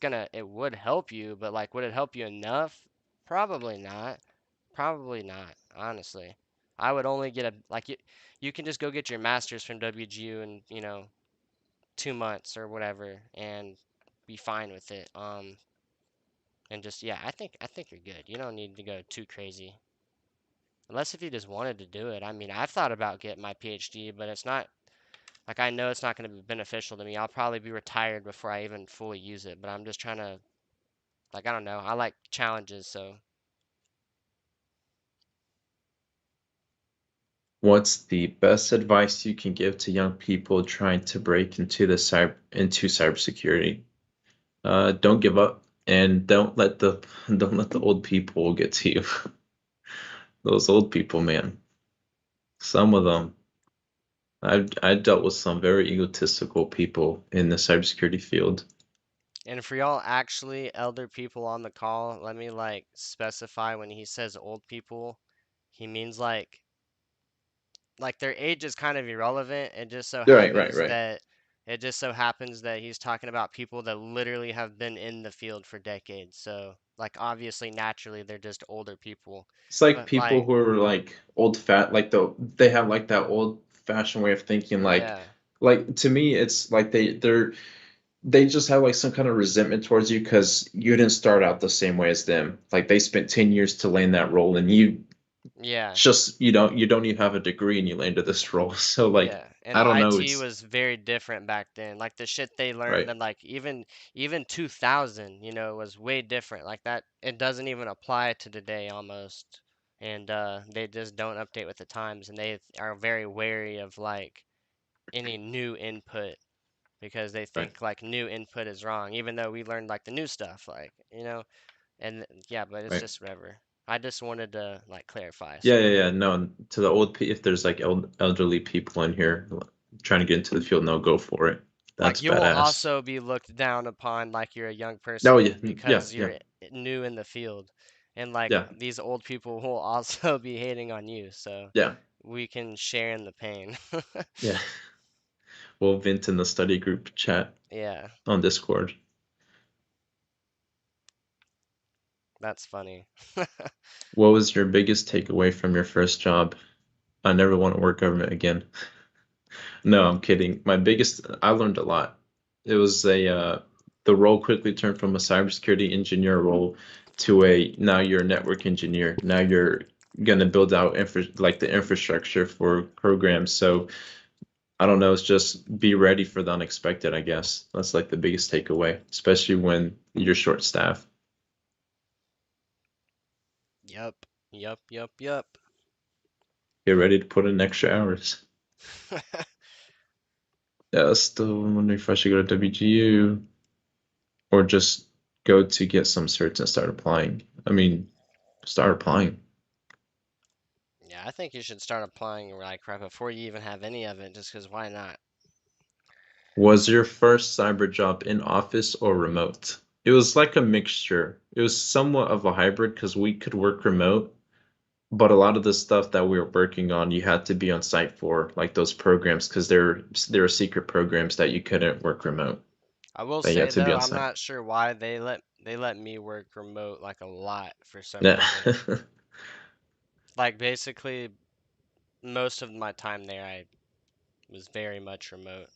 would help you, but like, would it help you enough? Probably not. Probably not, honestly. I would only get a like you can just go get your master's from WGU and 2 months or whatever and be fine with it. And just yeah, I think you're good. You don't need to go too crazy. Unless if you just wanted to do it. I mean, I've thought about getting my PhD, but it's not like I know it's not going to be beneficial to me. I'll probably be retired before I even fully use it, but I'm just trying to like I don't know. I like challenges, so What's the best advice you can give to young people trying to break into into cybersecurity? Don't give up and don't let the old people get to you. Those old people, man. Some of them. I dealt with some very egotistical people in the cybersecurity field. and for y'all actually elder people on the call, let me like specify when he says old people, he means like their age is kind of irrelevant. Right, right, right. It just so happens that he's talking about people that literally have been in the field for decades. So like obviously naturally they're just older people. It's like But people like who are like old fat, like they have like that old fashioned way of thinking. yeah. Like to me, it's like they just have like some kind of resentment towards you because you didn't start out the same way as them. Like they spent 10 years to land that role, and Yeah. you don't even have a degree and you landed this role. So like Yeah, and I don't know, IT it's was very different back then. Like the shit they learned right. in like even 2000, was way different. Like that it doesn't even apply to today almost. And they just don't update with the times and they are very wary of like any new input because they Right, think like new input is wrong even though we learned like the new stuff and yeah, but it's right. just whatever. I just wanted to like clarify. Yeah, So yeah, yeah. No, to the if there's like elderly people in here trying to get into the field, no, go for it. like That's you will badass. also be looked down upon like you're a young Oh yeah, person yeah, because yeah, you're new in the field. And like yeah, these old people will also be hating on you. So yeah, we can share in the pain. yeah. We'll vent in the study group chat Yeah, on Discord. that's funny. What was your biggest takeaway from your first job? I never want to work government again. No, I'm kidding. I learned a lot. It was the role quickly turned from a cybersecurity engineer role to now you're a network engineer. Now you're gonna build out like the infrastructure for programs. So I don't know, it's just be ready for the unexpected, I guess. That's like the biggest takeaway, especially when you're short staffed. Yup. Yup, yup, yup. Get ready to put in extra hours. Yeah, still wondering if I should go to WGU or just go to get some certs and start applying. I mean, start applying. Yeah, I think you should start applying like right before you even have any of it, just because why not? Was your first cyber job in office or remote? It was like a mixture. It was somewhat of a hybrid because we could work remote, but a lot of the stuff that we were working on, you had to be on site for, like those programs, because there are secret programs that you couldn't work remote. I will That you had say to be though, on I'm site. not sure why they let me work remote like a lot for some Yeah. reason. Like basically most of my time there, I was very much remote.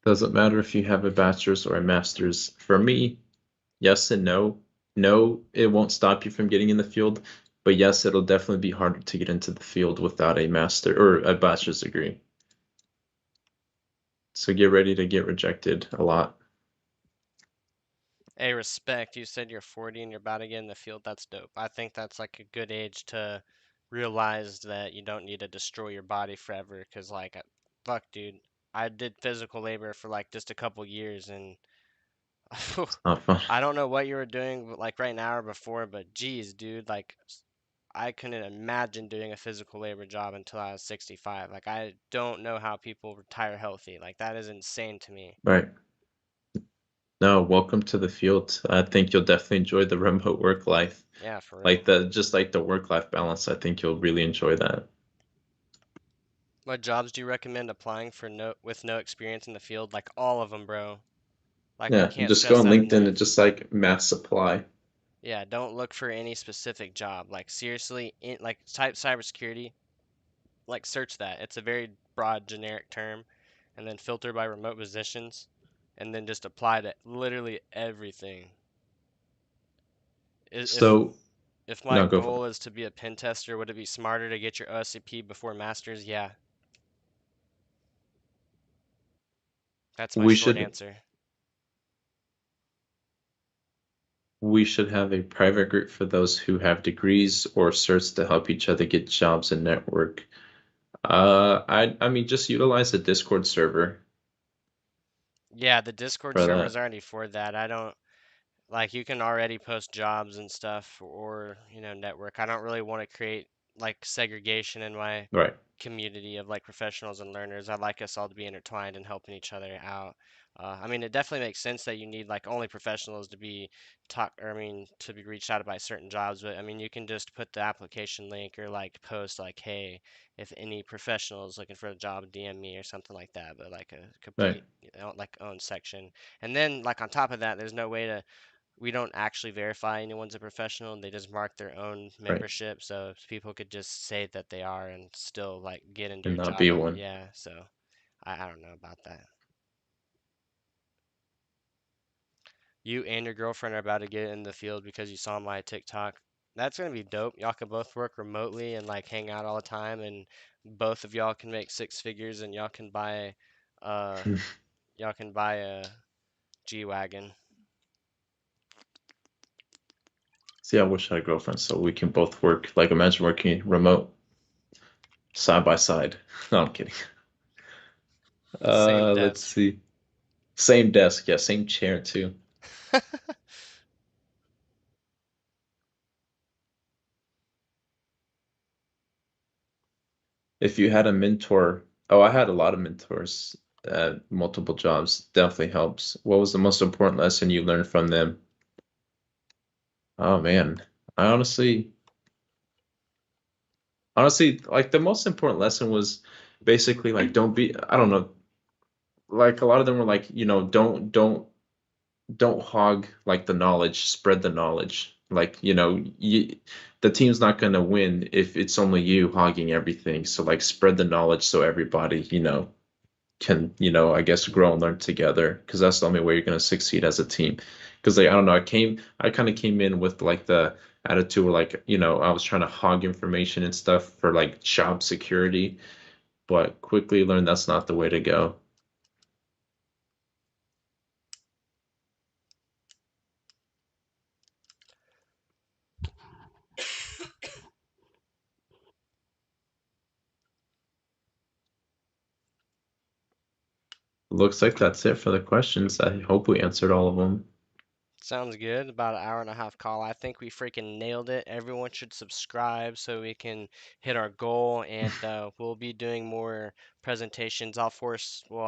Doesn't matter if you have a bachelor's or a master's. For me, yes and no. No, it won't stop you from getting in the field, but yes, it'll definitely be harder to get into the field without a master or a bachelor's degree. So get ready to get rejected a lot. Hey, respect. You said you're 40 and you're about to get in the field. That's dope. I think that's like a good age to realize that you don't need to destroy your body forever. Cause like, fuck, dude, I did physical labor for like just a couple years, and It's not fun. I don't know what you were doing like right now or before, but geez, dude, like I couldn't imagine doing a physical labor job until I was 65. Like I don't know how people retire healthy. Like that is insane to me. Right. No, welcome to the field. I think you'll definitely enjoy the remote work life. Yeah, for real. Like the just like the work-life balance, I think you'll really enjoy that. What jobs do you recommend applying for with no experience in the field? Like all of them, bro. Like I Yeah, can't just go stress on that LinkedIn and enough. just like mass supply. Yeah, don't look for any specific job. Like seriously, like type cybersecurity, like search that. It's a very broad generic term, and then filter by remote positions, and then just apply to literally everything. If So, if my no, go for it. goal is to be a pen tester, would it be smarter to get your OSCP before masters? Yeah, that's my We short should answer. we should have a private group for those who have degrees or certs to help each other get jobs and network. I mean, just utilize a Discord server Yeah, the Discord for server is that. already for that. I don't like you can already post jobs and stuff or, network. I don't really want to create like segregation in my Right, community of like professionals and learners. I like us all to be intertwined and helping each other out. I mean, it definitely makes sense that you need like only professionals to be to be reached out by certain jobs. But I mean, you can just put the application link or like post like, hey, if any professional is looking for a job, DM me or something like that. But like a right, complete, like own section. And then like on top of that, there's no way to we don't actually verify anyone's a professional. They just mark their own right, membership, so people could just say that they are and still like get into and a not job. be one. Yeah, so I don't know about that. You and your girlfriend are about to get in the field because you saw my TikTok. That's gonna be dope. Y'all can both work remotely and like hang out all the time, and both of y'all can make six figures, and uh, y'all can buy a G-Wagon. See, I wish I had a girlfriend so we can both work. Like, imagine working remote side by side. No, I'm kidding. Same Let's desk. see. Same desk, yeah, same chair too. If you had a mentor, oh, I had a lot of mentors at multiple jobs. Definitely helps. What was the most important lesson you learned from them? Oh man, I honestly, like the most important lesson was basically like don't be, I don't know, like a lot of them were like, don't hog like the knowledge, spread the knowledge. Like, the team's not going to win if it's only you hogging everything. So like spread the knowledge so everybody, can, I guess grow and learn together because that's the only way you're going to succeed as a team. Because like, I don't know, I kind of came in with like the attitude where like, I was trying to hog information and stuff for like job security, but quickly learned that's not the way to go. Looks like that's it for the questions. I hope we answered all of them. Sounds good. About an hour and a half call. I think we freaking nailed it. Everyone should subscribe so we can hit our goal, and we'll be doing more presentations. Well,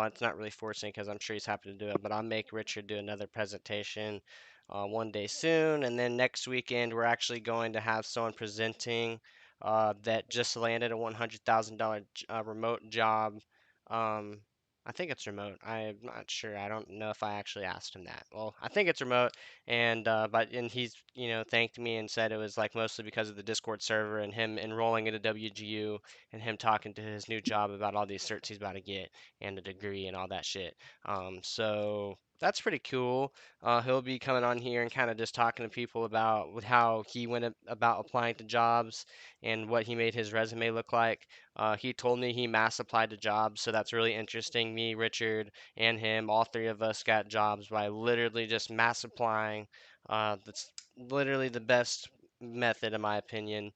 it's not really forcing because I'm sure he's happy to do it, but I'll make Richard do another presentation. one day soon, and then next weekend we're actually going to have someone presenting that just landed a $100,000 remote job. Um, I think it's remote. I'm not sure. I don't know if I actually asked him that. Well, I think it's remote, and he's thanked me and said it was like mostly because of the Discord server and him enrolling at a WGU and him talking to his new job about all these certs he's about to get and a degree and all that shit. So that's pretty cool. He'll be coming on here and kind of just talking to people about with how he went about applying to jobs and what he made his resume look like. He told me he mass applied to jobs, so that's really interesting. Me, Richard, and him, all three of us got jobs by literally just mass applying. That's literally the best method, in my opinion.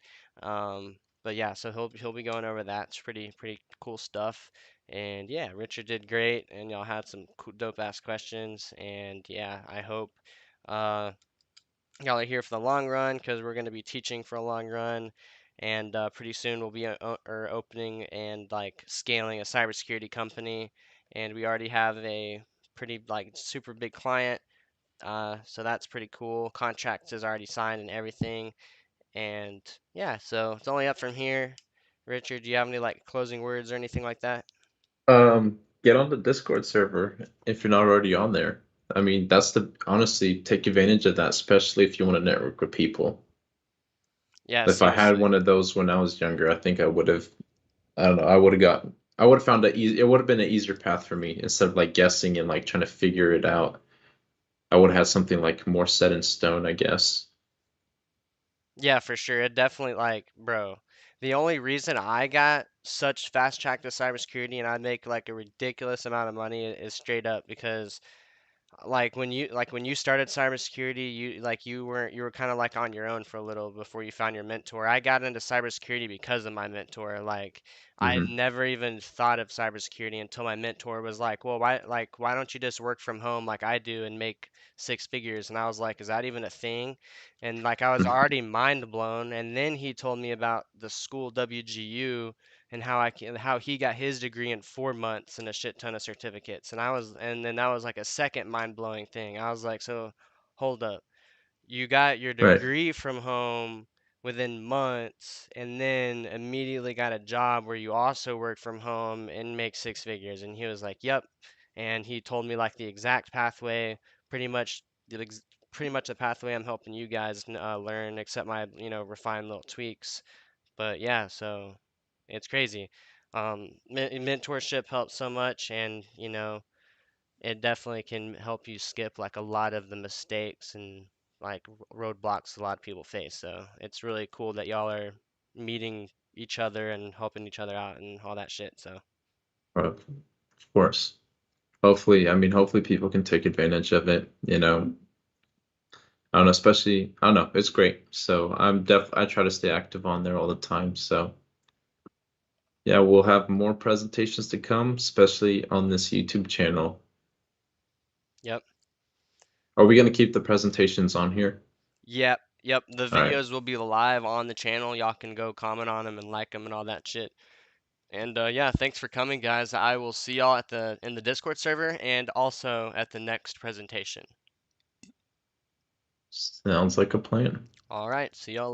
But yeah, so he'll be going over that. It's pretty cool stuff. And yeah, Richard did great, and y'all had some cool, dope ass questions. And yeah, I hope uh, y'all are here for the long run because we're going to be teaching for a long run. And pretty soon we'll be opening and like scaling a cybersecurity company. And we already have a pretty like super big client. So that's pretty cool. Contract is already signed and everything. And yeah, so it's only up from here. Richard, do you have any like closing words or anything like that? Get on the Discord server if you're not already on there. I mean, that's the honestly take advantage of that, especially if you want to network with people. Yeah, If I had seriously. one of those when I was younger, I think I would have. I don't know. I would have found it easy. It would have been an easier path for me instead of like guessing and like trying to figure it out. I would have had something like more set in stone, I guess. Yeah, for sure. It definitely like, bro, the only reason I got such fast track to cybersecurity and I make like a ridiculous amount of money is straight up because like when you started cybersecurity, you were kind of like on your own for a little before you found your mentor. I got into cybersecurity because of my mentor. Like I Hmm. never even thought of cybersecurity until my mentor was like, "Well, why don't you just work from home like I do and make six figures?" And I was like, "Is that even a thing?" And like I was already mind blown. And then he told me about the school WGU and how he got his degree in 4 months and a shit ton of certificates. And then that was like a second mind blowing thing. I was like, so hold up, you got your Right. degree from home within months and then immediately got a job where you also work from home and make six figures. And he was like, yep. And he told me like the exact pathway, pretty much the ex- pretty much the pathway I'm helping you guys learn, except my refined little tweaks. But yeah, so it's crazy. Mentorship helps so much, and it definitely can help you skip like a lot of the mistakes and like roadblocks a lot of people face. So it's really cool that y'all are meeting each other and helping each other out and all that shit. So Of course. Hopefully, I mean, hopefully people can take advantage of it, you know. I don't know, especially, I don't know, it's great. So I try to stay active on there all the time. So yeah, we'll have more presentations to come, especially on this YouTube channel. yep, Are we going to keep the presentations on here? yep. The All right. videos will be live on the channel. Y'all can go comment on them and like them and all that shit. And yeah, thanks for coming, guys. I will see y'all at the in the Discord server and also at the next presentation. Sounds like a plan. All right, see y'all.